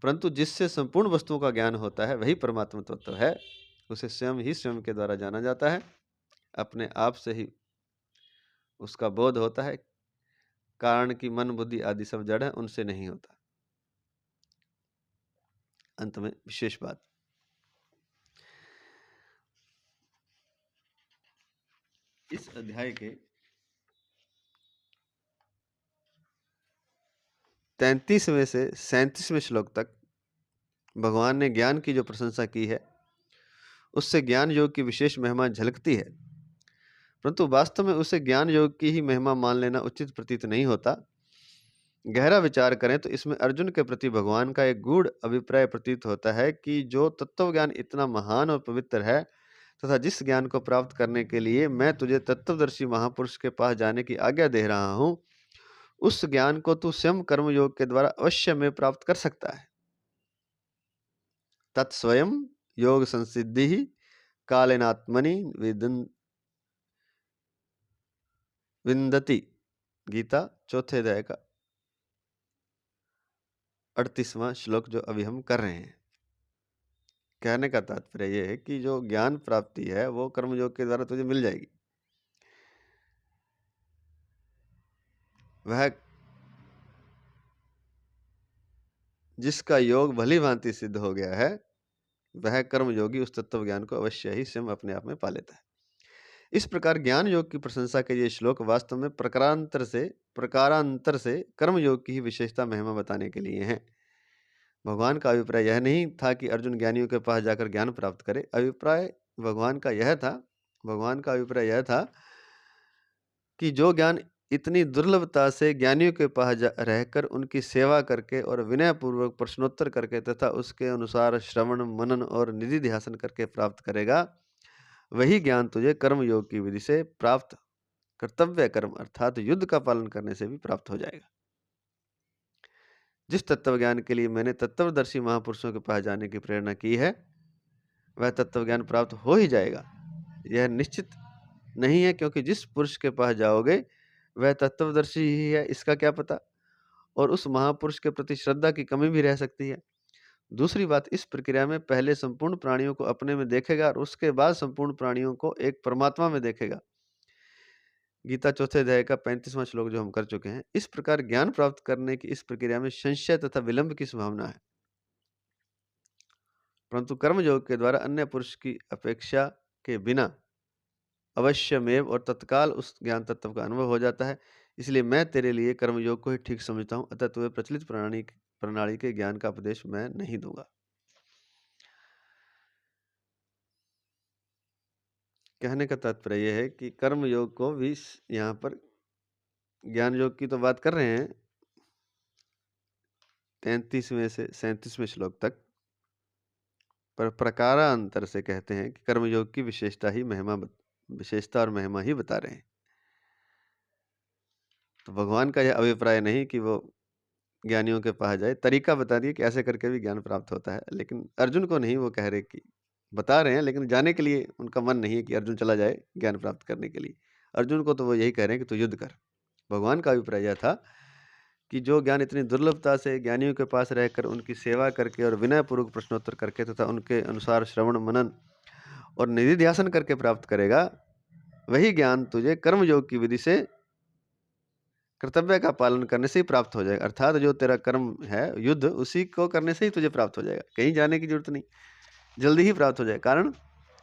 परंतु जिससे संपूर्ण वस्तुओं का ज्ञान होता है वही परमात्मा तत्व है, उसे स्वयं ही स्वयं के द्वारा जाना जाता है, अपने आप से ही उसका बोध होता है। कारण कि मन बुद्धि आदि सब जड़ है, उनसे नहीं होता। अंत में विशेष बात, इस अध्याय के 33वें से 37वें श्लोक तक भगवान ने ज्ञान की जो प्रशंसा की है उससे ज्ञान योग की विशेष महिमा झलकती है, परंतु वास्तव में उसे ज्ञान योग की ही महिमा मान लेना उचित प्रतीत नहीं होता। गहरा विचार करें तो इसमें अर्जुन के प्रति भगवान का एक गूढ़ अभिप्राय प्रतीत होता है कि जो तत्व ज्ञान इतना महान और पवित्र है तथा जिस ज्ञान को प्राप्त करने के लिए मैं तुझे तत्वदर्शी महापुरुष के पास जाने की आज्ञा दे रहा हूँ, उस ज्ञान को तू स्वयं कर्मयोग के द्वारा अवश्य में प्राप्त कर सकता है। तत्स्वयं योग संसिद्धि ही कालेनात्मनि विंदति। गीता 4th अध्याय का 38वां श्लोक जो अभी हम कर रहे हैं। कहने का तात्पर्य यह है कि जो ज्ञान प्राप्ति है वो कर्मयोग के द्वारा तुझे मिल जाएगी। वह जिसका योग भली भांति सिद्ध हो गया है वह कर्मयोगी उस तत्व ज्ञान को अवश्य ही स्वयं अपने आप में पा लेता है। इस प्रकार ज्ञान योग की प्रशंसा के ये श्लोक वास्तव में प्रकारांतर से कर्म योग की ही विशेषता महिमा बताने के लिए हैं। भगवान का अभिप्राय यह नहीं था कि अर्जुन ज्ञानियों के पास जाकर ज्ञान प्राप्त करे। भगवान का अभिप्राय यह था कि जो ज्ञान इतनी दुर्लभता से ज्ञानियों के पास रहकर उनकी सेवा करके और विनय पूर्वक प्रश्नोत्तर करके तथा उसके अनुसार श्रवण मनन और निधि ध्यासन करके प्राप्त करेगा, वही ज्ञान तुझे कर्म योग की विधि से प्राप्त कर्तव्य कर्म अर्थात युद्ध का पालन करने से भी प्राप्त हो जाएगा। जिस तत्व ज्ञान के लिए मैंने तत्वदर्शी महापुरुषों के पास जाने की प्रेरणा की है, वह तत्व ज्ञान प्राप्त हो ही जाएगा। यह निश्चित नहीं है, क्योंकि जिस पुरुष के पास जाओगे वह तत्वदर्शी ही है, इसका क्या पता, और उस महापुरुष के प्रति श्रद्धा की कमी भी रह सकती है। दूसरी बात, इस प्रक्रिया में पहले संपूर्ण प्राणियों को अपने में देखेगा और उसके बाद संपूर्ण प्राणियों को एक परमात्मा में देखेगा। गीता चौथे अध्याय का 35वां श्लोक जो हम कर चुके हैं। इस प्रकार ज्ञान प्राप्त करने की इस प्रक्रिया में संशय तथा विलंब की संभावना है, परंतु कर्मयोग के द्वारा अन्य पुरुष की अपेक्षा के बिना अवश्यमेव और तत्काल उस ज्ञान तत्व का अनुभव हो जाता है। इसलिए मैं तेरे लिए कर्मयोग को ही ठीक समझता हूँ, अतः तुम्हें प्रचलित प्रणाली के ज्ञान का उपदेश मैं नहीं दूंगा। कहने का तात्पर्य यह है कि कर्म योग को भी यहाँ पर ज्ञान योग की तो बात कर रहे हैं 33वें से 37वें श्लोक तक, पर प्रकारांतर से कहते हैं कि कर्मयोग की विशेषता और महिमा ही बता रहे हैं। तो भगवान का यह अभिप्राय नहीं कि वो ज्ञानियों के पास जाए, तरीका बता दिए कि ऐसे करके भी ज्ञान प्राप्त होता है, लेकिन अर्जुन को नहीं वो कह रहे कि बता रहे हैं, लेकिन जाने के लिए उनका मन नहीं है कि अर्जुन चला जाए ज्ञान प्राप्त करने के लिए। अर्जुन को तो वो यही कह रहे हैं कि तू युद्ध कर। भगवान का अभिप्राय यह था कि जो ज्ञान इतनी दुर्लभता से ज्ञानियों के पास रहकर उनकी सेवा करके और विनयपूर्वक प्रश्नोत्तर करके तथा उनके अनुसार श्रवण मनन और निधि ध्यासन करके प्राप्त करेगा, वही ज्ञान तुझे कर्म योग की विधि से कर्तव्य का पालन करने से ही प्राप्त हो जाएगा। अर्थात जो तेरा कर्म है युद्ध, उसी को करने से ही तुझे प्राप्त हो जाएगा, कहीं जाने की जरूरत नहीं, जल्दी ही प्राप्त हो जाएगा। कारण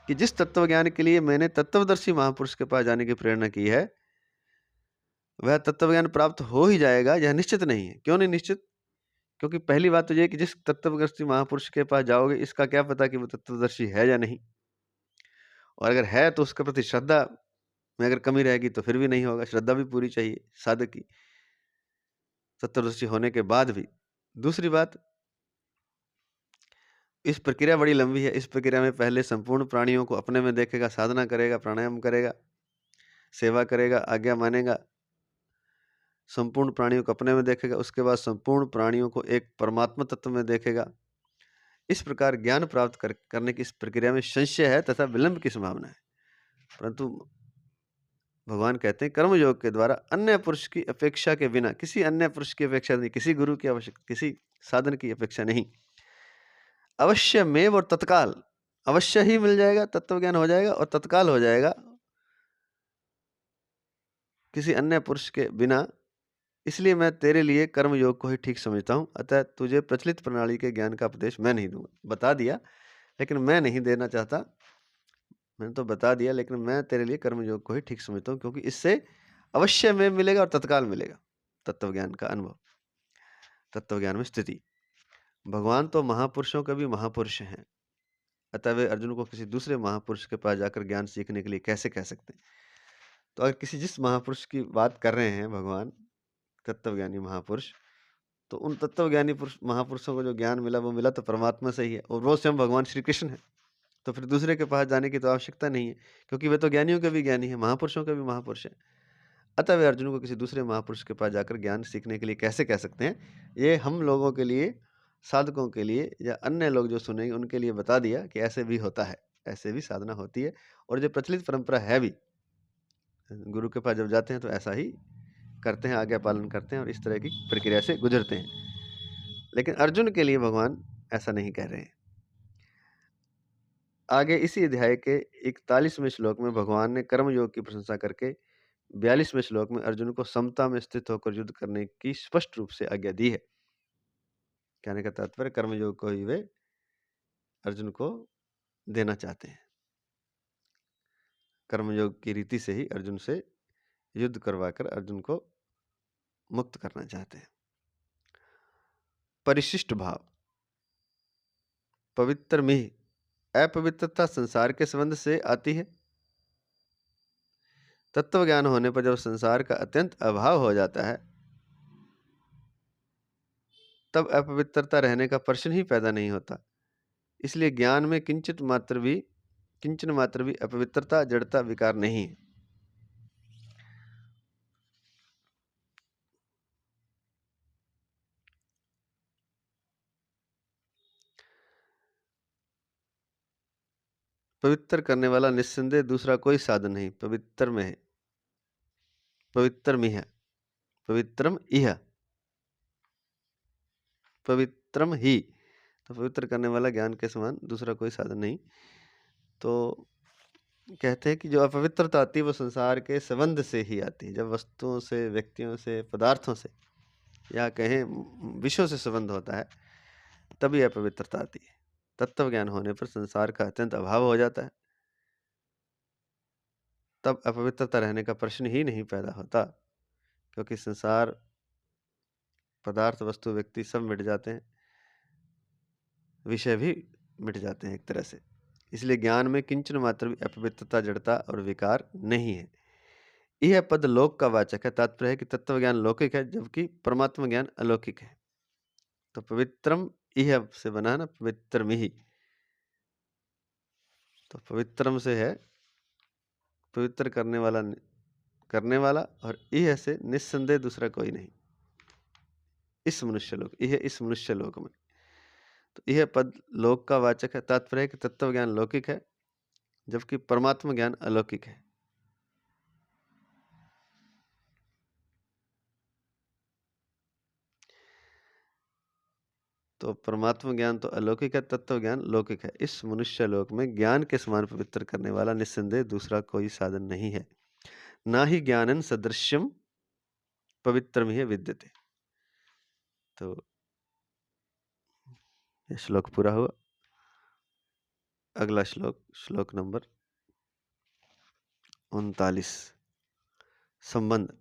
कि जिस तत्व ज्ञान के लिए मैंने तत्वदर्शी महापुरुष के पास जाने की प्रेरणा की है, वह तत्व ज्ञान प्राप्त हो ही जाएगा, यह निश्चित नहीं है। क्यों नहीं निश्चित? क्योंकि पहली बात तो यह कि जिस तत्वदर्शी महापुरुष के पास जाओगे, इसका क्या पता कि वो तत्वदर्शी है या नहीं, और अगर है तो उसके प्रति श्रद्धा में अगर कमी रहेगी तो फिर भी नहीं होगा। श्रद्धा भी पूरी चाहिए साधक की, तत्वदर्शी होने के बाद भी। दूसरी बात, इस प्रक्रिया बड़ी लंबी है। इस प्रक्रिया में पहले संपूर्ण प्राणियों को अपने में देखेगा, साधना करेगा, प्राणायाम करेगा, सेवा करेगा, आज्ञा मानेगा, संपूर्ण प्राणियों को अपने में देखेगा, उसके बाद संपूर्ण प्राणियों को एक परमात्मा तत्व में देखेगा। इस प्रकार ज्ञान प्राप्त करने की इस प्रक्रिया में संशय है तथा विलंब की संभावना है, परंतु भगवान कहते हैं कर्म योग के द्वारा अन्य पुरुष की अपेक्षा के बिना, किसी अन्य पुरुष की अपेक्षा नहीं, किसी गुरु की आवश्यकता, किसी साधन की अपेक्षा नहीं, अवश्य मेव और तत्काल, अवश्य ही मिल जाएगा, तत्व ज्ञान हो जाएगा और तत्काल हो जाएगा, किसी अन्य पुरुष के बिना। इसलिए मैं तेरे लिए कर्म योग को ही ठीक समझता हूँ, अतः तुझे प्रचलित प्रणाली के ज्ञान का उपदेश मैं नहीं दूंगा। बता दिया, लेकिन मैं नहीं देना चाहता। मैंने तो बता दिया, लेकिन मैं तेरे लिए कर्म योग को ही ठीक समझता हूँ, क्योंकि इससे अवश्य में मिलेगा और तत्काल मिलेगा तत्व ज्ञान का अनुभव, तत्व ज्ञान में स्थिति। भगवान तो महापुरुषों के भी महापुरुष हैं, अतः वे अर्जुन को किसी दूसरे महापुरुष के पास जाकर ज्ञान सीखने के लिए कैसे कह सकते हैं? तो अगर जिस महापुरुष की बात कर रहे हैं भगवान, तत्वज्ञानी महापुरुष, तो उन तत्वज्ञानी महापुरुषों को जो ज्ञान मिला वो मिला तो परमात्मा से ही है, और वो स्वयं भगवान श्री कृष्ण है। तो फिर दूसरे के पास जाने की तो आवश्यकता नहीं है, क्योंकि वे तो ज्ञानियों के भी ज्ञानी है, महापुरुषों के भी महापुरुष हैं। अतः वे अर्जुन को किसी दूसरे महापुरुष के पास जाकर ज्ञान सीखने के लिए कैसे कह सकते हैं? ये हम लोगों के लिए, साधकों के लिए, या अन्य लोग जो सुनेंगे उनके लिए बता दिया कि ऐसे भी होता है, ऐसे भी साधना होती है, और जो प्रचलित परंपरा है भी, गुरु के पास जब जाते हैं तो ऐसा ही करते हैं, आज्ञा पालन करते हैं और इस तरह की प्रक्रिया से गुजरते हैं। लेकिन अर्जुन के लिए भगवान ऐसा नहीं कह रहे हैं। आगे इसी अध्याय के 41वें श्लोक में भगवान ने कर्म योग की प्रशंसा करके 42वें श्लोक में अर्जुन को समता में स्थित होकर युद्ध करने की स्पष्ट रूप से आज्ञा दी है। कहने का तात्पर्य कर्म योग को ही वे अर्जुन को देना चाहते हैं। कर्मयोग की रीति से ही अर्जुन से युद्ध करवाकर अर्जुन को मुक्त करना चाहते हैं। परिशिष्ट भाव। पवित्र में अपवित्रता संसार के संबंध से आती है। तत्व ज्ञान होने पर जब संसार का अत्यंत अभाव हो जाता है तब अपवित्रता रहने का प्रश्न ही पैदा नहीं होता। इसलिए ज्ञान में किंचन मात्र भी अपवित्रता, जड़ता, विकार नहीं है। पवित्र करने वाला निस्संदेह दूसरा कोई साधन नहीं, पवित्र में है। पवित्रम इह, पवित्रम इह, पवित्रम ही। तो पवित्र करने वाला ज्ञान के समान दूसरा कोई साधन नहीं। तो कहते हैं कि जो अपवित्रता आती है वो संसार के संबंध से ही आती है। जब वस्तुओं से, व्यक्तियों से, पदार्थों से या कहें विषयों से संबंध होता है तभी अपवित्रता आती है। तत्व ज्ञान होने पर संसार का अत्यंत अभाव हो जाता है, तब अपवित्रता रहने का प्रश्न ही नहीं पैदा होता, क्योंकि संसार, पदार्थ, वस्तु, व्यक्ति सब मिट जाते हैं, विषय भी मिट जाते हैं एक तरह से। इसलिए ज्ञान में किंचन मात्र भी अपवित्रता, जड़ता और विकार नहीं है। यह पद लोक का वाचक है। तात्पर्य है कि तत्व ज्ञान लौकिक है जबकि परमात्मा ज्ञान अलौकिक है। तो पवित्रम यह से बना है ना, पवित्रम ही। तो पवित्रम से है पवित्र करने वाला, और यह से निस्संदेह दूसरा कोई नहीं इस मनुष्य लोक, यह इस मनुष्य लोक में। तो यह पद लोक का वाचक है। तात्पर्य है कि तत्व ज्ञान लौकिक है जबकि परमात्मा ज्ञान अलौकिक है। तो परमात्मा ज्ञान तो अलौकिक है, तत्व ज्ञान लौकिक है। इस मनुष्य लोक में ज्ञान के समान पवित्र करने वाला निस्संदेह दूसरा कोई साधन नहीं है। ना ही ज्ञानन सदृश्यम पवित्रम ही विद्यते। तो यह श्लोक पूरा हुआ। अगला श्लोक, श्लोक नंबर 39, संबंध।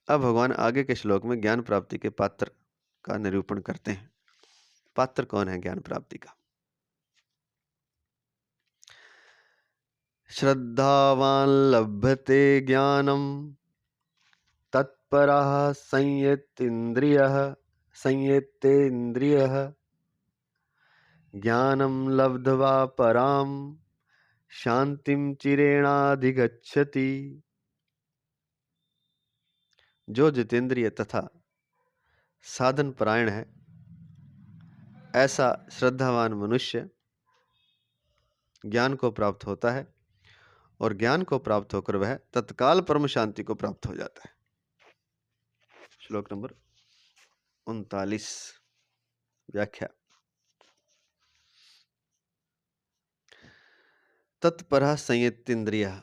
अब भगवान आगे के श्लोक में ज्ञान प्राप्ति के पात्र का निरूपण करते हैं। पात्र कौन है ज्ञान प्राप्ति का? श्रद्धावान लभते ज्ञानम तत्परः संयेतेन्द्रियः ज्ञानम लब्ध्वा पराम शांतिम चिरेणाधिगच्छति। जो जितेंद्रिय तथा साधन परायण है ऐसा श्रद्धावान मनुष्य ज्ञान को प्राप्त होता है और ज्ञान को प्राप्त होकर वह तत्काल परम शांति को प्राप्त हो जाता है। श्लोक नंबर 39, व्याख्या। तत्परः संयतेन्द्रियः,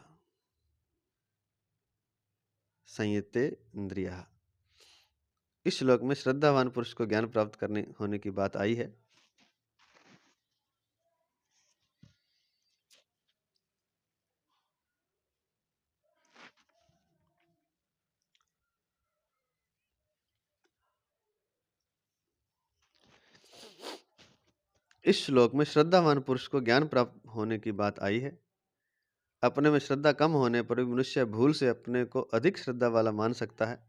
संयतेन्द्रियः। इस श्लोक में श्रद्धावान पुरुष को ज्ञान प्राप्त करने होने की बात आई है। इस श्लोक में श्रद्धावान पुरुष को ज्ञान प्राप्त होने की बात आई है। अपने में श्रद्धा कम होने पर भी मनुष्य भूल से अपने को अधिक श्रद्धा वाला मान सकता है।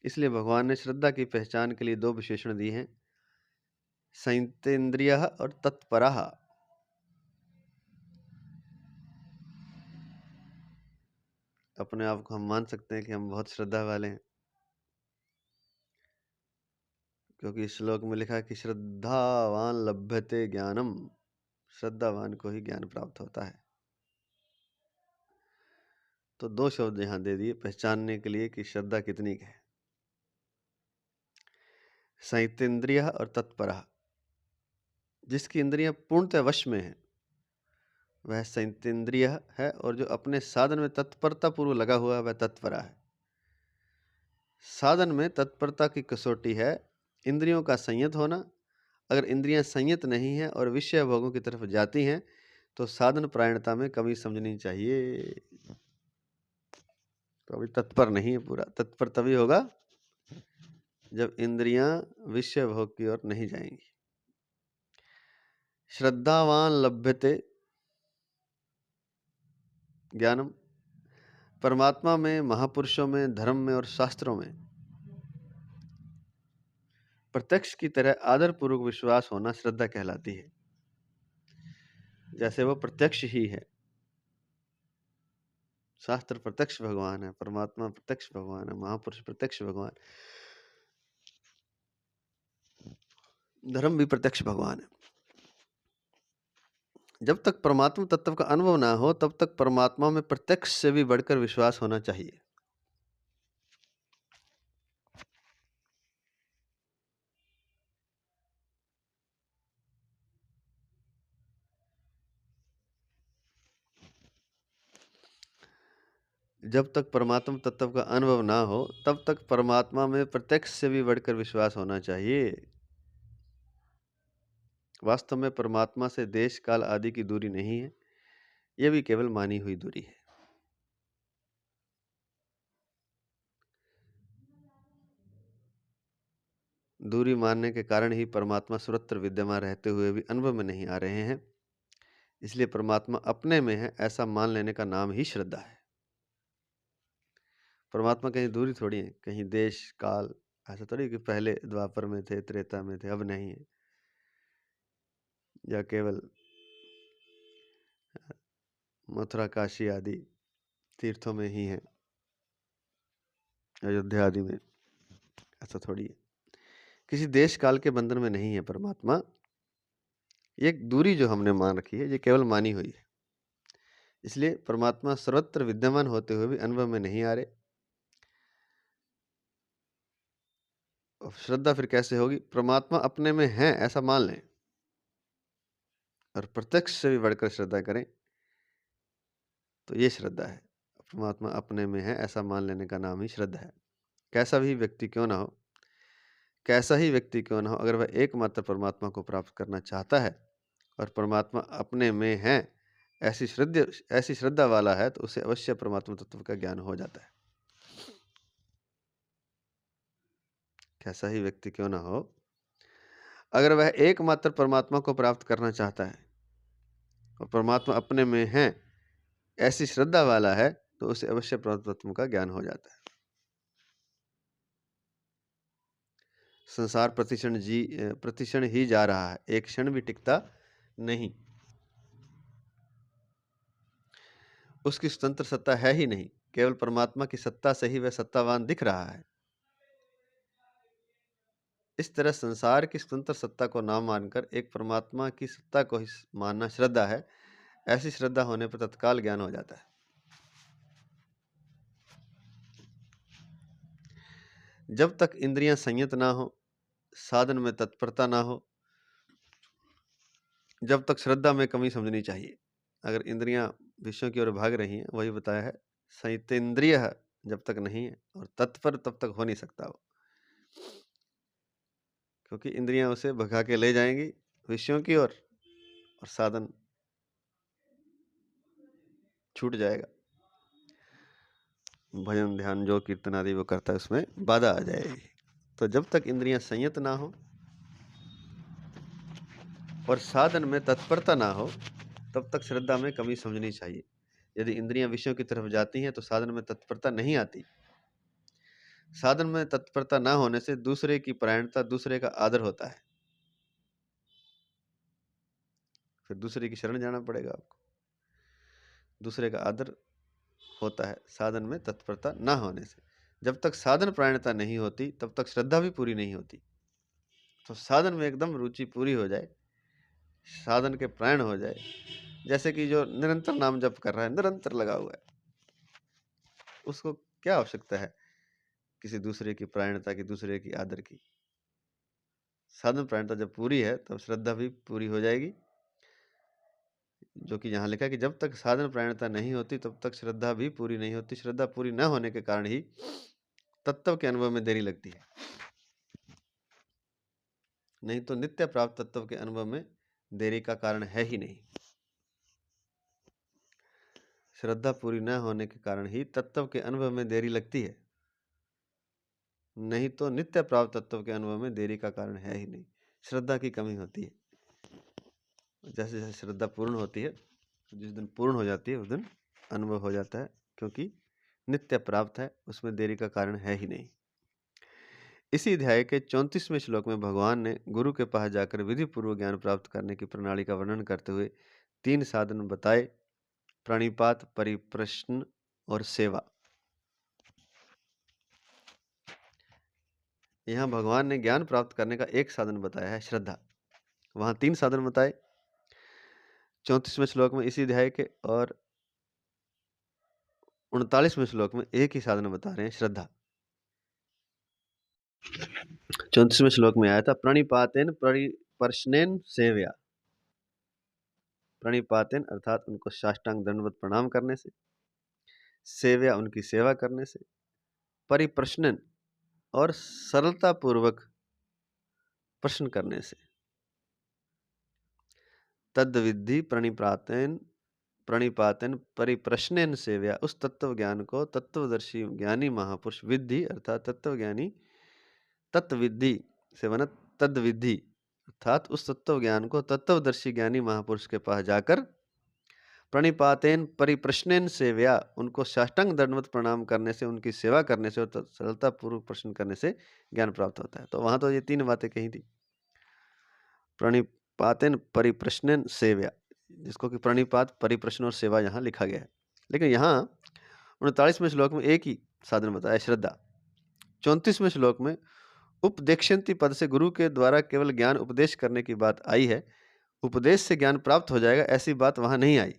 इसलिए भगवान ने श्रद्धा की पहचान के लिए दो विशेषण दिए हैं, संयतेन्द्रियः और तत्परः। अपने आप को हम मान सकते हैं कि हम बहुत श्रद्धा वाले हैं, क्योंकि इस श्लोक में लिखा है कि श्रद्धावान लभ्यते ज्ञानम, श्रद्धावान को ही ज्ञान प्राप्त होता है। तो दो शब्द यहाँ दे दिए पहचानने के लिए कि श्रद्धा कितनी है। संयतेन्द्रियः और तत्परः। जिसकी इंद्रियां पूर्णतः वश में है वह संयतेन्द्रिय है, और जो अपने साधन में तत्परता पूर्व लगा हुआ है वह तत्परा है। साधन में तत्परता की कसौटी है इंद्रियों का संयत होना। अगर इंद्रियां संयत नहीं हैं और विषय भोगों की तरफ जाती हैं तो साधन परायणता में कमी समझनी चाहिए। तो अभी तत्पर नहीं है पूरा। तत्पर तभी होगा जब इंद्रियां विषय भोग की ओर नहीं जाएंगी। श्रद्धावान लभ्यते ज्ञानम। परमात्मा में, महापुरुषों में, धर्म में और शास्त्रों में प्रत्यक्ष की तरह आदर पूर्वक विश्वास होना श्रद्धा कहलाती है। जैसे वो प्रत्यक्ष ही है। शास्त्र प्रत्यक्ष भगवान है, परमात्मा प्रत्यक्ष भगवान है, महापुरुष प्रत्यक्ष भगवान, धर्म भी प्रत्यक्ष भगवान है। जब तक परमात्मा तत्व का अनुभव ना हो तब तक परमात्मा में प्रत्यक्ष से भी बढ़कर विश्वास होना चाहिए। जब तक परमात्मा तत्व का अनुभव ना हो तब तक परमात्मा में प्रत्यक्ष से भी बढ़कर विश्वास होना चाहिए। वास्तव में परमात्मा से देश काल आदि की दूरी नहीं है, यह भी केवल मानी हुई दूरी है। दूरी मानने के कारण ही परमात्मा सर्वत्र विद्यमान रहते हुए भी अनुभव में नहीं आ रहे हैं। इसलिए परमात्मा अपने में है ऐसा मान लेने का नाम ही श्रद्धा है। परमात्मा कहीं दूरी थोड़ी है, कहीं देश काल, ऐसा थोड़ी कि पहले द्वापर में थे, त्रेता में थे, अब नहीं है, या केवल मथुरा काशी आदि तीर्थों में ही है, अयोध्या आदि में, ऐसा थोड़ी है। किसी देश काल के बंधन में नहीं है परमात्मा। ये दूरी जो हमने मान रखी है ये केवल मानी हुई है। इसलिए परमात्मा सर्वत्र विद्यमान होते हुए भी अनुभव में नहीं आ रहे। श्रद्धा फिर कैसे होगी? परमात्मा अपने में है ऐसा मान लें और प्रत्यक्ष से भी बढ़कर श्रद्धा करें, तो ये श्रद्धा है। परमात्मा अपने में है ऐसा मान लेने का नाम ही श्रद्धा है। कैसा भी व्यक्ति क्यों ना हो, कैसा ही व्यक्ति क्यों ना हो, अगर वह एकमात्र परमात्मा को प्राप्त करना चाहता है और परमात्मा अपने में है ऐसी श्रद्धा वाला है, तो उसे अवश्य परमात्मा तत्व का ज्ञान हो जाता है। कैसा ही व्यक्ति क्यों ना हो, अगर वह एकमात्र परमात्मा को प्राप्त करना चाहता है और परमात्मा अपने में है ऐसी श्रद्धा वाला है, तो उसे अवश्य परमात्मा तत्व का ज्ञान हो जाता है। संसार प्रतिक्षण ही जा रहा है, एक क्षण भी टिकता नहीं। उसकी स्वतंत्र सत्ता है ही नहीं, केवल परमात्मा की सत्ता से ही वह सत्तावान दिख रहा है। इस तरह संसार की स्वतंत्र सत्ता को ना मानकर एक परमात्मा की सत्ता को ही मानना श्रद्धा है। ऐसी श्रद्धा होने पर तत्काल ज्ञान हो जाता है। जब तक इंद्रियां संयत ना हो, साधन में तत्परता ना हो, जब तक श्रद्धा में कमी समझनी चाहिए। अगर इंद्रियां विषयों की ओर भाग रही हैं, वही बताया है, संयतेंद्रिय जब तक नहीं है और तत्पर तब तक हो नहीं सकता वो, क्योंकि इंद्रियां उसे भगा के ले जाएंगी विषयों की ओर और साधन छूट जाएगा। भजन ध्यान जो कीर्तन आदि वो करता है उसमें बाधा आ जाएगी। तो जब तक इंद्रियां संयत ना हो और साधन में तत्परता ना हो तब तक श्रद्धा में कमी समझनी चाहिए। यदि इंद्रियां विषयों की तरफ जाती हैं तो साधन में तत्परता नहीं आती। साधन में तत्परता ना होने से दूसरे की परायणता, दूसरे का आदर होता है, फिर दूसरे की शरण जाना पड़ेगा आपको। दूसरे का आदर होता है साधन में तत्परता ना होने से। जब तक साधन परायणता नहीं होती तब तक श्रद्धा भी पूरी नहीं होती। तो साधन में एकदम रुचि पूरी हो जाए, साधन के प्राण हो जाए, जैसे कि जो निरंतर नाम जप कर रहा है, निरंतर लगा हुआ है, उसको क्या आवश्यकता है किसी दूसरे की प्राणता की, दूसरे की आदर की? साधन प्राणता जब पूरी है तब श्रद्धा भी पूरी हो जाएगी। जो कि यहाँ लिखा है कि जब तक साधन प्राणता नहीं होती तब तक श्रद्धा भी पूरी नहीं होती। श्रद्धा पूरी न होने के कारण ही तत्व के अनुभव में देरी लगती है, नहीं तो नित्य प्राप्त तत्व के अनुभव में देरी का कारण है ही नहीं। श्रद्धा पूरी न होने के कारण ही तत्व के अनुभव में देरी लगती है, नहीं तो नित्य प्राप्त तत्व के अनुभव में देरी का कारण है ही नहीं। श्रद्धा की कमी होती है। जैसे जैसे श्रद्धा पूर्ण होती है, जिस दिन पूर्ण हो जाती है उस दिन अनुभव हो जाता है, क्योंकि नित्य प्राप्त है, उसमें देरी का कारण है ही नहीं। इसी अध्याय के 34वें श्लोक में भगवान ने गुरु के पास जाकर विधि पूर्वक ज्ञान प्राप्त करने की प्रणाली का वर्णन करते हुए 3 साधन बताए: प्रणिपात, परिप्रश्न और सेवा। यहाँ भगवान ने ज्ञान प्राप्त करने का एक साधन बताया है, श्रद्धा। वहाँ 3 साधन बताए 34वें श्लोक में इसी अध्याय के, और 39वें श्लोक में एक ही साधन बता रहे हैं, श्रद्धा। 34वें श्लोक में आया था प्रणिपातेन परिप्रश्नेन सेव्या। प्रणिपातेन अर्थात उनको साष्टांग दंडवत प्रणाम करने से, सेव्या उनकी सेवा करने से, परिप्रश्नन और सरलता पूर्वक प्रश्न करने से। तद्विद्धि प्रणिपातेन परिप्रश्नेन सेव्या। उस तत्व ज्ञान को तत्वदर्शी ज्ञानी महापुरुष, विद्धि अर्थात तत्वज्ञानी, तत्विद्धि से बना तद्विद्धि अर्थात उस तत्व ज्ञान को तत्वदर्शी ज्ञानी महापुरुष के पास जाकर प्रणिपातेन परिप्रश्नेन सेव्या, उनको साष्टांग दंडवत प्रणाम करने से, उनकी सेवा करने से और सरलता पूर्वक प्रश्न करने से ज्ञान प्राप्त होता है। तो वहां तो ये 3 बातें कही थी, प्रणिपातेन परिप्रश्नेन सेव्या, जिसको कि प्रणिपात, परिप्रश्न और सेवा यहाँ लिखा गया है। लेकिन यहाँ 39वें श्लोक में एक ही साधन बताया, श्रद्धा। 34वें श्लोक में उपदेक्षन्ति पद से गुरु के द्वारा केवल ज्ञान उपदेश करने की बात आई है। उपदेश से ज्ञान प्राप्त हो जाएगा ऐसी बात वहां नहीं आई।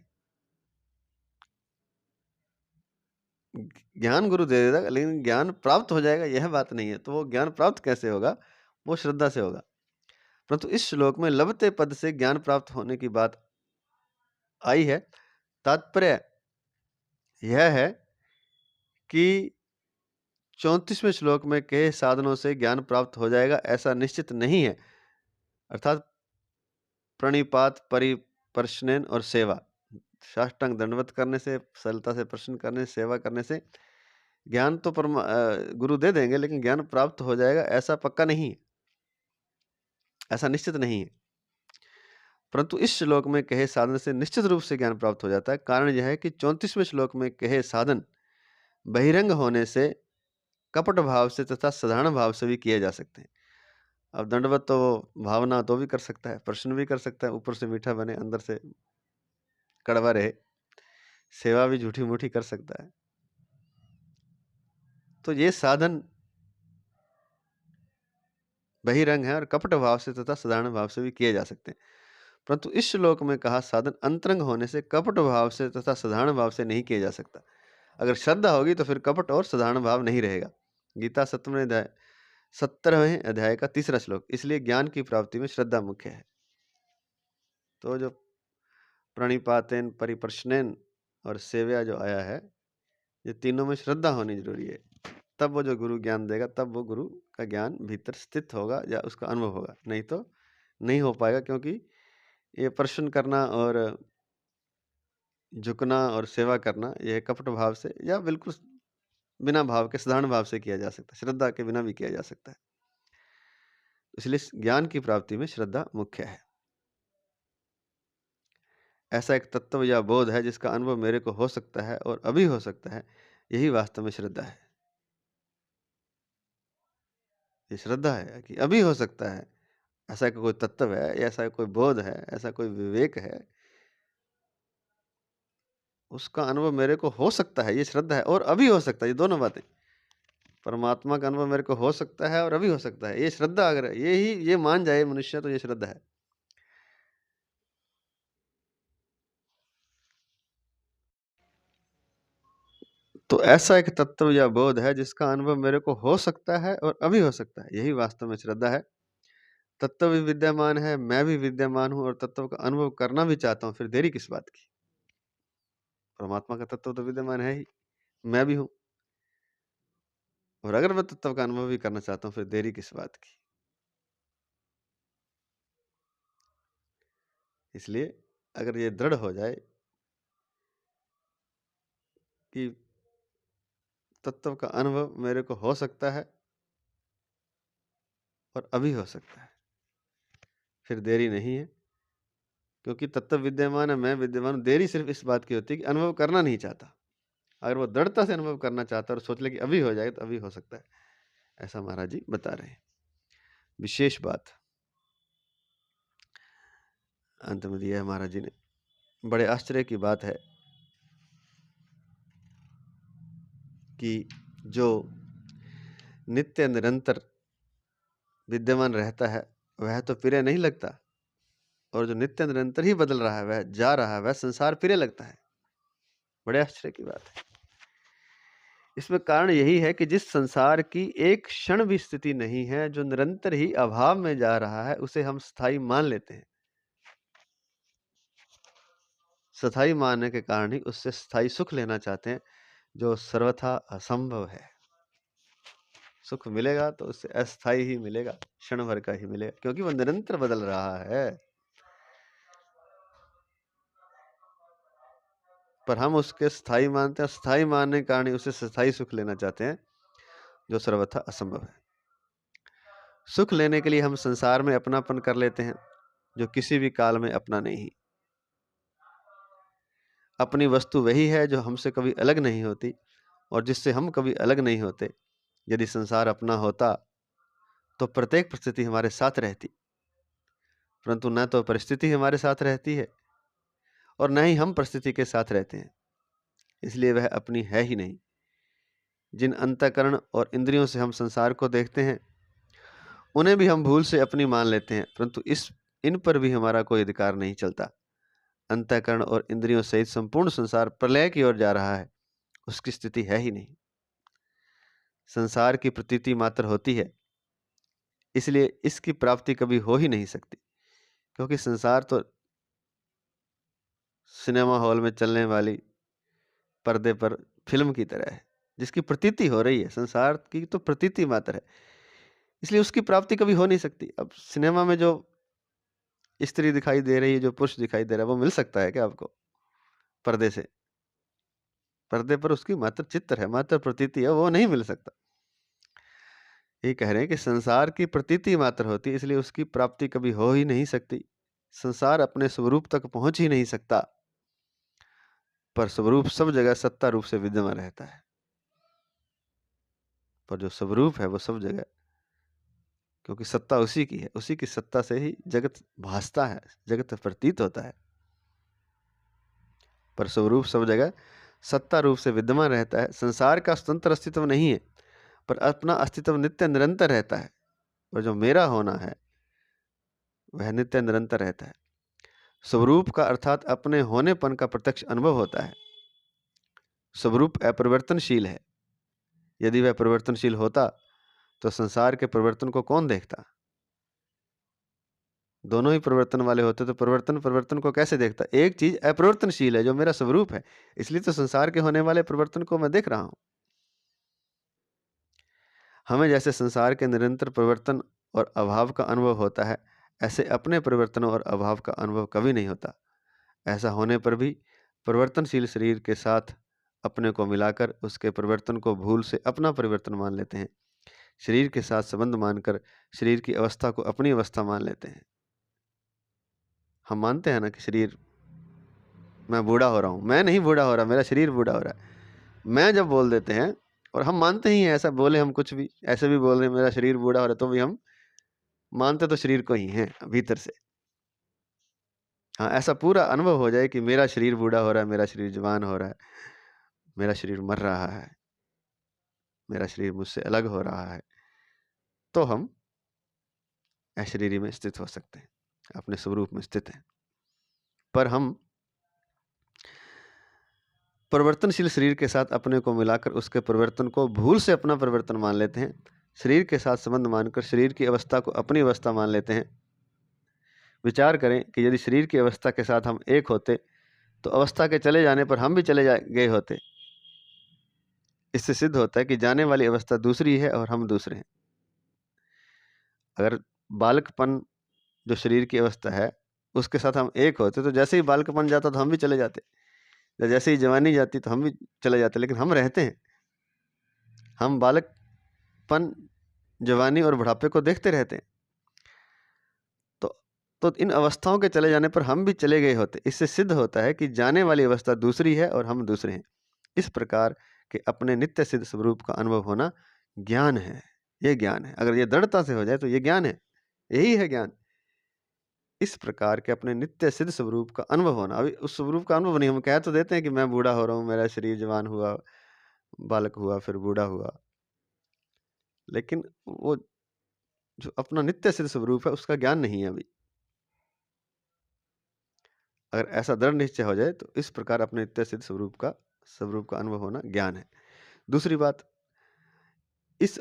ज्ञान गुरु दे देगा, लेकिन ज्ञान प्राप्त हो जाएगा यह बात नहीं है। तो वो ज्ञान प्राप्त कैसे होगा? वो श्रद्धा से होगा। परंतु इस श्लोक में लभते पद से ज्ञान प्राप्त होने की बात आई है। तात्पर्य यह है कि 34वें श्लोक में कहे साधनों से ज्ञान प्राप्त हो जाएगा ऐसा निश्चित नहीं है। अर्थात प्रणिपात, परिप्रश्नेन और सेवा, साष्टांग दंडवत करने से, सरलता से प्रश्न करने से, सेवा करने से ज्ञान तो गुरु दे देंगे, लेकिन ज्ञान प्राप्त हो जाएगा ऐसा पक्का नहीं है, ऐसा निश्चित नहीं है। परंतु इस श्लोक में कहे साधन से निश्चित रूप से ज्ञान प्राप्त हो जाता है। कारण यह है कि 34वें श्लोक में कहे साधन बहिरंग होने से, कपट भाव से तथा साधारण भाव से भी किए जा सकते हैं। अब दंडवत तो भावना तो भी कर सकता है, प्रश्न भी कर सकता है, ऊपर से मीठा बने अंदर से कड़वा रहे, सेवा भी झूठी मूठी कर सकता है। तो ये साधन बहिरंग है और कपट भाव से तथा साधारण भाव से भी किए जा सकते हैं। परंतु इस श्लोक में कहा साधन अंतरंग होने से, कपट भाव से तथा साधारण भाव से नहीं किया जा सकता। अगर श्रद्धा होगी तो फिर कपट और साधारण भाव नहीं रहेगा। गीता 17वें अध्याय का 3रा श्लोक। इसलिए ज्ञान की प्राप्ति में श्रद्धा मुख्य है। तो जो प्रणिपातेन, परिप्रश्नेन और सेव्या जो आया है, ये तीनों में श्रद्धा होनी जरूरी है। तब वो जो गुरु ज्ञान देगा, तब वो गुरु का ज्ञान भीतर स्थित होगा या उसका अनुभव होगा, नहीं तो नहीं हो पाएगा। क्योंकि ये प्रश्न करना और झुकना और सेवा करना, यह कपट भाव से या बिल्कुल बिना भाव के साधारण भाव से किया जा सकता है, श्रद्धा के बिना भी किया जा सकता है। इसलिए ज्ञान की प्राप्ति में श्रद्धा मुख्य है। ऐसा एक तत्व या बोध है जिसका अनुभव मेरे को हो सकता है और अभी हो सकता है, यही वास्तव में श्रद्धा है। ये श्रद्धा है कि अभी हो सकता है, ऐसा कोई तत्व है, ऐसा कोई बोध है, ऐसा कोई विवेक है, उसका अनुभव मेरे को हो सकता है, ये श्रद्धा है। और अभी हो सकता है, ये दोनों बातें। परमात्मा का अनुभव मेरे को हो सकता है और अभी हो सकता है, ये श्रद्धा। अगर ये मान जाए मनुष्य, तो ये श्रद्धा है। तो ऐसा एक तत्व या बोध है जिसका अनुभव मेरे को हो सकता है और अभी हो सकता है, यही वास्तव में श्रद्धा है। तत्व भी विद्यमान है, मैं भी विद्यमान हूं और तत्व का अनुभव करना भी चाहता हूं, फिर देरी किस बात की? परमात्मा का तत्व तो विद्यमान है ही, मैं भी हूं, और अगर मैं तत्व का अनुभव भी करना चाहता हूं, फिर देरी किस बात की? इसलिए अगर ये दृढ़ हो जाए कि तत्व का अनुभव मेरे को हो सकता है और अभी हो सकता है, फिर देरी नहीं है, क्योंकि तत्व विद्यमान है, मैं विद्यमान हूं। देरी सिर्फ इस बात की होती है कि अनुभव करना नहीं चाहता। अगर वो दृढ़ता से अनुभव करना चाहता है और सोच ले कि अभी हो जाएगा, तो अभी हो सकता है। ऐसा महाराज जी बता रहे हैं। विशेष बात अंत में दिया है महाराज जी ने। बड़े आश्चर्य की बात है कि जो नित्य निरंतर विद्यमान रहता है वह तो प्रिय नहीं लगता, और जो नित्य निरंतर ही बदल रहा है, वह जा रहा है, वह संसार प्रिय लगता है। बड़े आश्चर्य की बात है। इसमें कारण यही है कि जिस संसार की एक क्षण भी स्थिति नहीं है, जो निरंतर ही अभाव में जा रहा है, उसे हम स्थायी मान लेते हैं। स्थायी मानने के कारण ही उससे स्थायी सुख लेना चाहते हैं, जो सर्वथा असंभव है। सुख मिलेगा तो उससे अस्थायी ही मिलेगा, क्षण भर का ही मिलेगा, क्योंकि वह निरंतर बदल रहा है। पर हम उसके स्थायी मानते हैं, स्थायी मानने के कारण ही उससे स्थायी सुख लेना चाहते हैं, जो सर्वथा असंभव है। सुख लेने के लिए हम संसार में अपनापन कर लेते हैं, जो किसी भी काल में अपना नहीं। अपनी वस्तु वही है जो हमसे कभी अलग नहीं होती और जिससे हम कभी अलग नहीं होते। यदि संसार अपना होता तो प्रत्येक परिस्थिति हमारे साथ रहती, परंतु न तो परिस्थिति हमारे साथ रहती है और न ही हम परिस्थिति के साथ रहते हैं, इसलिए वह अपनी है ही नहीं। जिन अंतःकरण और इंद्रियों से हम संसार को देखते हैं, उन्हें भी हम भूल से अपनी मान लेते हैं, परंतु इन पर भी हमारा कोई अधिकार नहीं चलता। अंतःकरण और इंद्रियों सहित संपूर्ण संसार प्रलय की ओर जा रहा है, उसकी स्थिति है ही नहीं। संसार की प्रतीति मात्र होती है, इसलिए इसकी प्राप्ति कभी हो ही नहीं सकती, क्योंकि संसार तो सिनेमा हॉल में चलने वाली पर्दे पर फिल्म की तरह है, जिसकी प्रतीति हो रही है। संसार की तो प्रतीति मात्र है, इसलिए उसकी प्राप्ति कभी हो नहीं सकती। अब सिनेमा में जो स्त्री दिखाई दे रही है, जो पुरुष दिखाई दे रहा है, वो मिल सकता है क्या आपको पर्दे से? पर्दे पर उसकी मात्र चित्र है, मात्र प्रतीति है, वो नहीं मिल सकता। ये कह रहे हैं कि संसार की प्रतीति मात्र होती है, इसलिए उसकी प्राप्ति कभी हो ही नहीं सकती। संसार अपने स्वरूप तक पहुंच ही नहीं सकता, पर स्वरूप सब जगह सत्ता रूप से विद्यमान रहता है। पर जो स्वरूप है वो सब जगह, क्योंकि सत्ता उसी की है, उसी की सत्ता से ही जगत भासता है, जगत प्रतीत होता है। पर स्वरूप सब जगह सत्ता रूप से विद्यमान रहता है। संसार का स्वतंत्र अस्तित्व नहीं है, पर अपना अस्तित्व नित्य निरंतर रहता है, और जो मेरा होना है वह नित्य निरंतर रहता है। स्वरूप का अर्थात अपने होनेपन का प्रत्यक्ष अनुभव होता है। स्वरूप अपरिवर्तनशील है। यदि वह परिवर्तनशील होता तो संसार के परिवर्तन को कौन देखता? दोनों ही परिवर्तन वाले होते तो परिवर्तन को कैसे देखता? एक चीज अपरिवर्तनशील है, जो मेरा स्वरूप है, इसलिए तो संसार के होने वाले परिवर्तन को मैं देख रहा हूं। हमें जैसे संसार के निरंतर परिवर्तन और अभाव का अनुभव होता है, ऐसे अपने परिवर्तन और अभाव का अनुभव कभी नहीं होता। ऐसा होने पर भी परिवर्तनशील शरीर के साथ अपने को मिलाकर उसके परिवर्तन को भूल से अपना परिवर्तन मान लेते हैं। शरीर के साथ संबंध मानकर शरीर की अवस्था को अपनी अवस्था मान लेते हैं। हम मानते हैं ना कि शरीर, मैं बूढ़ा हो रहा हूँ। मैं नहीं बूढ़ा हो रहा, मेरा शरीर बूढ़ा हो रहा है। मैं जब बोल देते हैं, और हम मानते ही हैं, ऐसा बोले हम कुछ भी, ऐसे भी बोल रहे हैं मेरा शरीर बूढ़ा हो रहा है, तो भी हम मानते तो शरीर को ही हैं भीतर से। हाँ, ऐसा पूरा अनुभव हो जाए कि मेरा शरीर बूढ़ा हो रहा है, मेरा शरीर जवान हो रहा है, मेरा शरीर मर रहा है, मेरा शरीर मुझसे अलग हो रहा है, तो हम अशरीरी में स्थित हो सकते हैं, अपने स्वरूप में स्थित हैं। पर हम परिवर्तनशील शरीर के साथ अपने को मिलाकर उसके परिवर्तन को भूल से अपना परिवर्तन मान लेते हैं। शरीर के साथ संबंध मानकर शरीर की अवस्था को अपनी अवस्था मान लेते हैं। विचार करें कि यदि शरीर की अवस्था के साथ हम एक होते, तो अवस्था के चले जाने पर हम भी चले गए होते। इससे सिद्ध होता है कि जाने वाली अवस्था दूसरी है और हम दूसरे हैं। अगर बालकपन जो शरीर की अवस्था है, उसके साथ हम एक होते, तो जैसे ही बालकपन जाता तो हम भी चले जाते। जैसे ही जवानी जाती तो हम भी चले जाते, लेकिन हम रहते हैं। हम बालकपन, जवानी और बुढ़ापे को देखते रहते हैं। तो इन अवस्थाओं के चले जाने पर हम भी चले गए होते। इससे सिद्ध होता है कि जाने वाली अवस्था दूसरी है और हम दूसरे हैं। इस प्रकार के अपने नित्य सिद्ध स्वरूप का अनुभव होना ज्ञान है। ये ज्ञान है। अगर ये दृढ़ता से हो जाए तो ये ज्ञान है, यही है ज्ञान। इस प्रकार के अपने नित्य सिद्ध स्वरूप का अनुभव होना। अभी उस स्वरूप का अनुभव नहीं, हम कह तो देते हैं कि मैं बूढ़ा हो रहा हूँ, मेरा शरीर जवान हुआ, बालक हुआ, फिर बूढ़ा हुआ, लेकिन वो जो अपना नित्य सिद्ध स्वरूप है उसका ज्ञान नहीं है अभी। अगर ऐसा दृढ़ निश्चय हो जाए तो इस प्रकार अपने नित्य सिद्ध स्वरूप का अनुभव होना ज्ञान है। दूसरी बात, इस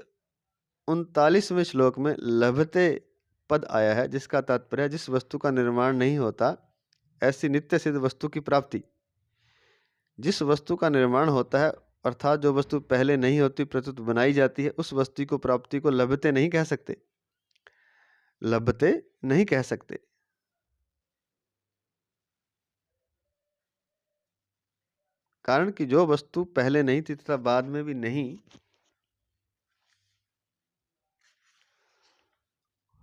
39वें श्लोक में लभते पद आया है, जिसका तात्पर्य है जिस वस्तु का निर्माण नहीं होता ऐसी नित्य सिद्ध वस्तु की प्राप्ति। जिस वस्तु का निर्माण होता है, अर्थात जो वस्तु पहले नहीं होती प्रस्तुत बनाई जाती है, उस वस्तु को प्राप्ति को लभते नहीं कह सकते। लभते नहीं कह सकते। कारण कि जो वस्तु पहले नहीं थी तथा बाद में भी नहीं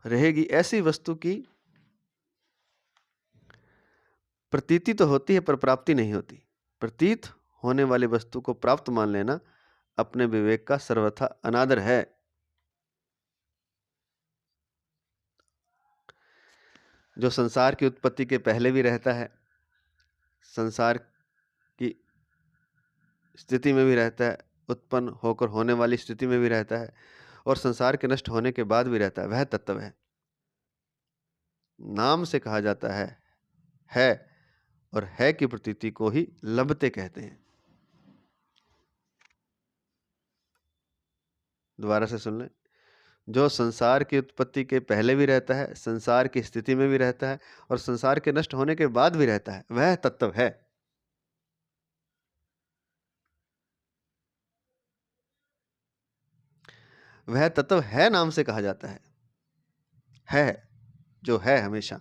रहेगी, ऐसी वस्तु की प्रतीति तो होती है पर प्राप्ति नहीं होती। प्रतीत होने वाली वस्तु को प्राप्त मान लेना अपने विवेक का सर्वथा अनादर है। जो संसार की उत्पत्ति के पहले भी रहता है, संसार की स्थिति में भी रहता है, उत्पन्न होकर होने वाली स्थिति में भी रहता है, और संसार के नष्ट होने के बाद भी रहता है, वह तत्व है। नाम से कहा जाता है, और है की प्रतीति को ही लभते कहते हैं। दोबारा से सुन लें। जो संसार की उत्पत्ति के पहले भी रहता है, संसार की स्थिति में भी रहता है, और संसार के नष्ट होने के बाद भी रहता है, वह तत्व है। वह तत्व है नाम से कहा जाता है जो है हमेशा,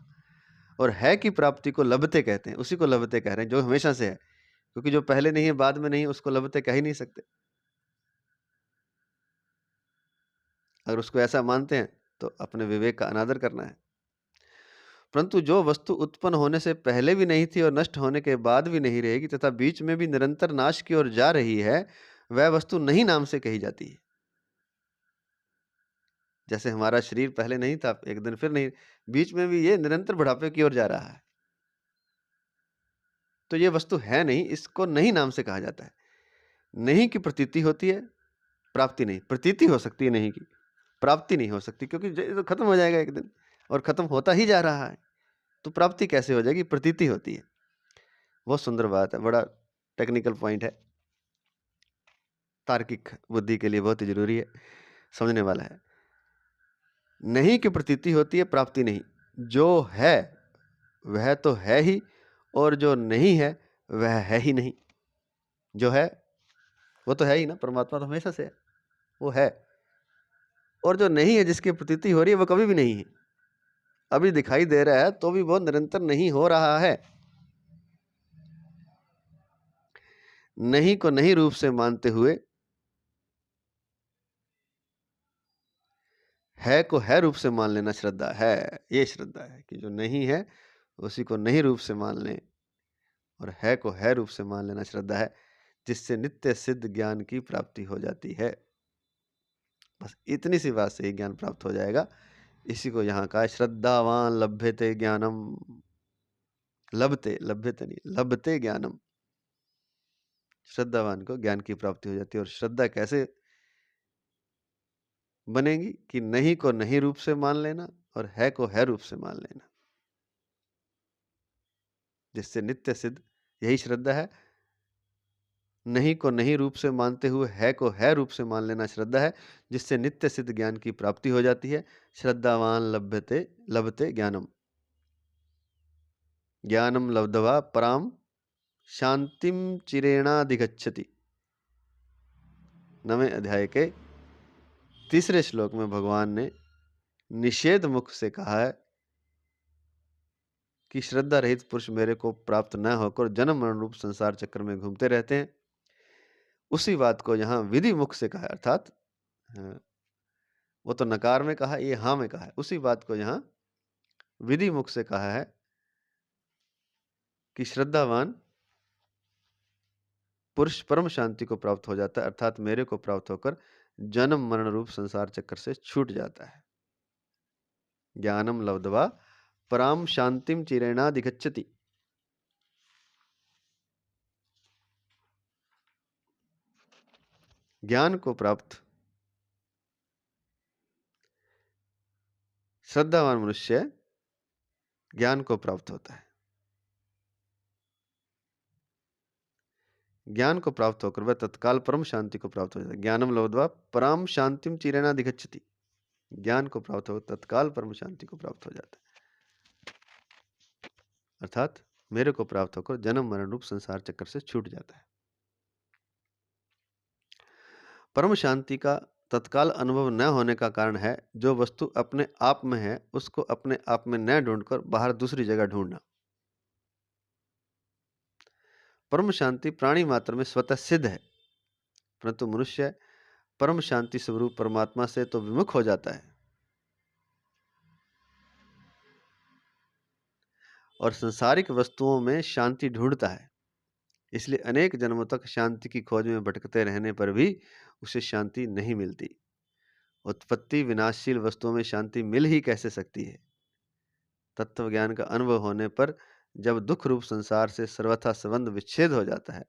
और है की प्राप्ति को लभते कहते हैं। उसी को लभते कह रहे हैं जो हमेशा से है, क्योंकि जो पहले नहीं है बाद में नहीं, उसको लभते कह ही नहीं सकते। अगर उसको ऐसा मानते हैं तो अपने विवेक का अनादर करना है। परंतु जो वस्तु उत्पन्न होने से पहले भी नहीं थी और नष्ट होने के बाद भी नहीं रहेगी तथा बीच में भी निरंतर नाश की ओर जा रही है, वह वस्तु नहीं नाम से कही जाती है। जैसे हमारा शरीर पहले नहीं था, एक दिन फिर नहीं, बीच में भी ये निरंतर बुढ़ापे की ओर जा रहा है, तो ये वस्तु है नहीं, इसको नहीं नाम से कहा जाता है। नहीं की प्रतीति होती है, प्राप्ति नहीं। प्रतीति हो सकती है नहीं की, प्राप्ति नहीं हो सकती, क्योंकि ये तो खत्म हो जाएगा एक दिन, और खत्म होता ही जा रहा है, तो प्राप्ति कैसे हो जाएगी? प्रतीति होती है। बहुत सुंदर बात है, बड़ा टेक्निकल पॉइंट है, तार्किक बुद्धि के लिए बहुत ही जरूरी है, समझने वाला है। नहीं की प्रतीति होती है, प्राप्ति नहीं। जो है वह तो है ही, और जो नहीं है वह है ही नहीं। जो है वो तो है ही ना, परमात्मा तो हमेशा से है, वो है। और जो नहीं है, जिसकी प्रतीति हो रही है, वो कभी भी नहीं है। अभी दिखाई दे रहा है तो भी वो निरंतर नहीं हो रहा है। नहीं को नहीं रूप से मानते हुए है को है रूप से मान लेना श्रद्धा है। ये श्रद्धा है कि जो नहीं है उसी को नहीं रूप से मान लें, और है को है रूप से मान लेना श्रद्धा है, जिससे नित्य सिद्ध ज्ञान की प्राप्ति हो जाती है। बस इतनी सी बात से ही ज्ञान प्राप्त हो जाएगा। इसी को यहाँ कहा श्रद्धावान लभ्यते ज्ञानम। लभ्यते नहीं, लभते ज्ञानम। श्रद्धावान को ज्ञान की प्राप्ति हो जाती है। और श्रद्धा कैसे बनेगी? कि नहीं को नहीं रूप से मान लेना और है को है रूप से मान लेना, जिससे नित्य सिद्ध, यही श्रद्धा है। नहीं को नहीं रूप से मानते हुए है को है रूप से मान लेना श्रद्धा है, जिससे नित्य सिद्ध ज्ञान की प्राप्ति हो जाती है। श्रद्धावान लभते ज्ञानम। ज्ञानम लब्ध्वा पराम शांतिम चिरेणाधिगच्छति। 9वें अध्याय के 3रे श्लोक में भगवान ने निषेध मुख से कहा है कि श्रद्धा रहित पुरुष मेरे को प्राप्त न होकर जन्म मरण रूप संसार चक्र में घूमते रहते हैं। उसी बात को यहाँ विधि मुख से कहा है, अर्थात वो तो नकार में कहा, ये हाँ में कहा है। उसी बात को यहाँ विधि मुख से कहा है कि श्रद्धावान पुरुष परम शांति को प्राप्त हो जाता है, अर्थात मेरे को प्राप्त होकर जन्म मरण रूप संसार चक्र से छूट जाता है। ज्ञानम लब्ध्वा पराम शांतिम चिरेणाधिगच्छति। ज्ञान को प्राप्त श्रद्धावान मनुष्य ज्ञान को प्राप्त होता है। ज्ञान को प्राप्त होकर वह तत्काल परम शांति को प्राप्त हो जाता है। ज्ञानम लब्ध्वा पराम शांतिम चिरेणाधिगच्छति। ज्ञान को प्राप्त हो तत्काल परम शांति को प्राप्त हो जाता है, अर्थात मेरे को प्राप्त होकर जन्म मरण रूप संसार चक्र से छूट जाता है। परम शांति का तत्काल अनुभव न होने का कारण है जो वस्तु अपने आप में है उसको अपने आप में न ढूंढकर बाहर दूसरी जगह ढूंढना। परम शांति प्राणी मात्र में स्वतः सिद्ध है, परंतु मनुष्य परम शांति स्वरूप परमात्मा से तो विमुख हो जाता है और संसारिक वस्तुओं में शांति ढूंढता है। इसलिए अनेक जन्मों तक शांति की खोज में भटकते रहने पर भी उसे शांति नहीं मिलती। उत्पत्ति विनाशशील वस्तुओं में शांति मिल ही कैसे सकती है। तत्व ज्ञान का अनुभव होने पर जब दुख रूप संसार से सर्वथा संबंध विच्छेद हो जाता है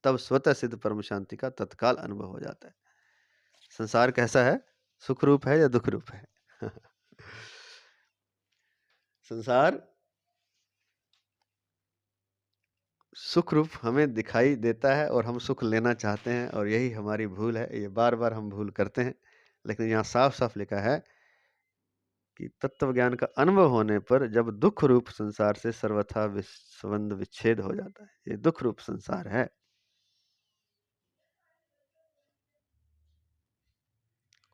तब स्वतः सिद्ध परम शांति का तत्काल अनुभव हो जाता है। संसार कैसा है, सुख रूप है या दुख रूप है? संसार सुख रूप हमें दिखाई देता है और हम सुख लेना चाहते हैं और यही हमारी भूल है। ये बार बार हम भूल करते हैं, लेकिन यहाँ साफ साफ लिखा है कि तत्व ज्ञान का अनुभव होने पर जब दुख रूप संसार से सर्वथा संबंध विच्छेद हो जाता है। ये दुख रूप संसार है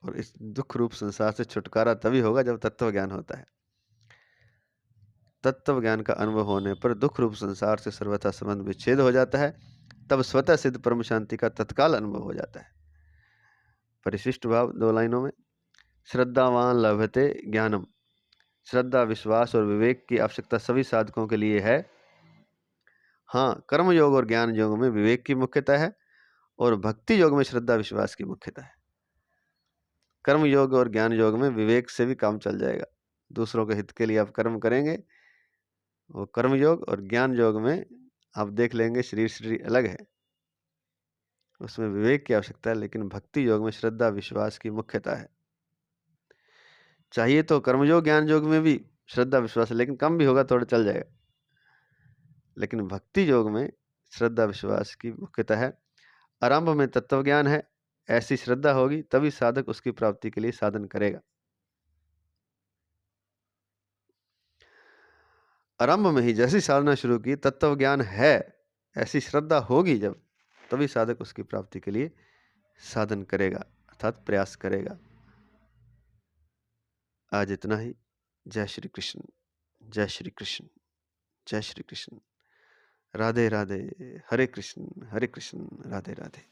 और इस दुख रूप संसार से छुटकारा तभी होगा जब तत्व ज्ञान होता है। तत्व ज्ञान का अनुभव होने पर दुख रूप संसार से सर्वथा संबंध विच्छेद हो जाता है, तब स्वतः सिद्ध परम शांति का तत्काल अनुभव हो जाता है। परिशिष्ट भाव 2 लाइनों में, श्रद्धावान लभते ज्ञानम। श्रद्धा, विश्वास और विवेक की आवश्यकता सभी साधकों के लिए है। हाँ, कर्म योग और ज्ञान योग में विवेक की मुख्यता है और भक्ति योग में श्रद्धा विश्वास की मुख्यता है। कर्म योग और ज्ञान योग में विवेक से भी काम चल जाएगा। दूसरों के हित के लिए आप कर्म करेंगे, वो कर्म योग, और ज्ञान योग में आप देख लेंगे शरीर अलग है, उसमें विवेक की आवश्यकता है, लेकिन भक्ति योग में श्रद्धा विश्वास की मुख्यता है। चाहिए तो कर्मयोग ज्ञान योग में भी श्रद्धा विश्वास है, लेकिन कम भी होगा, थोड़ा चल जाएगा। लेकिन भक्ति योग में श्रद्धा विश्वास की मुख्यता है। आरंभ में तत्व ज्ञान है, ऐसी श्रद्धा होगी तभी साधक उसकी प्राप्ति के लिए साधन करेगा। आरंभ में ही जैसी साधना शुरू की, तत्व ज्ञान है ऐसी श्रद्धा होगी जब, तभी साधक उसकी प्राप्ति के लिए साधन करेगा, अर्थात प्रयास करेगा। आज इतना ही। जय श्री कृष्ण, जय श्री कृष्ण, जय श्री कृष्ण। राधे राधे। हरे कृष्ण राधे राधे।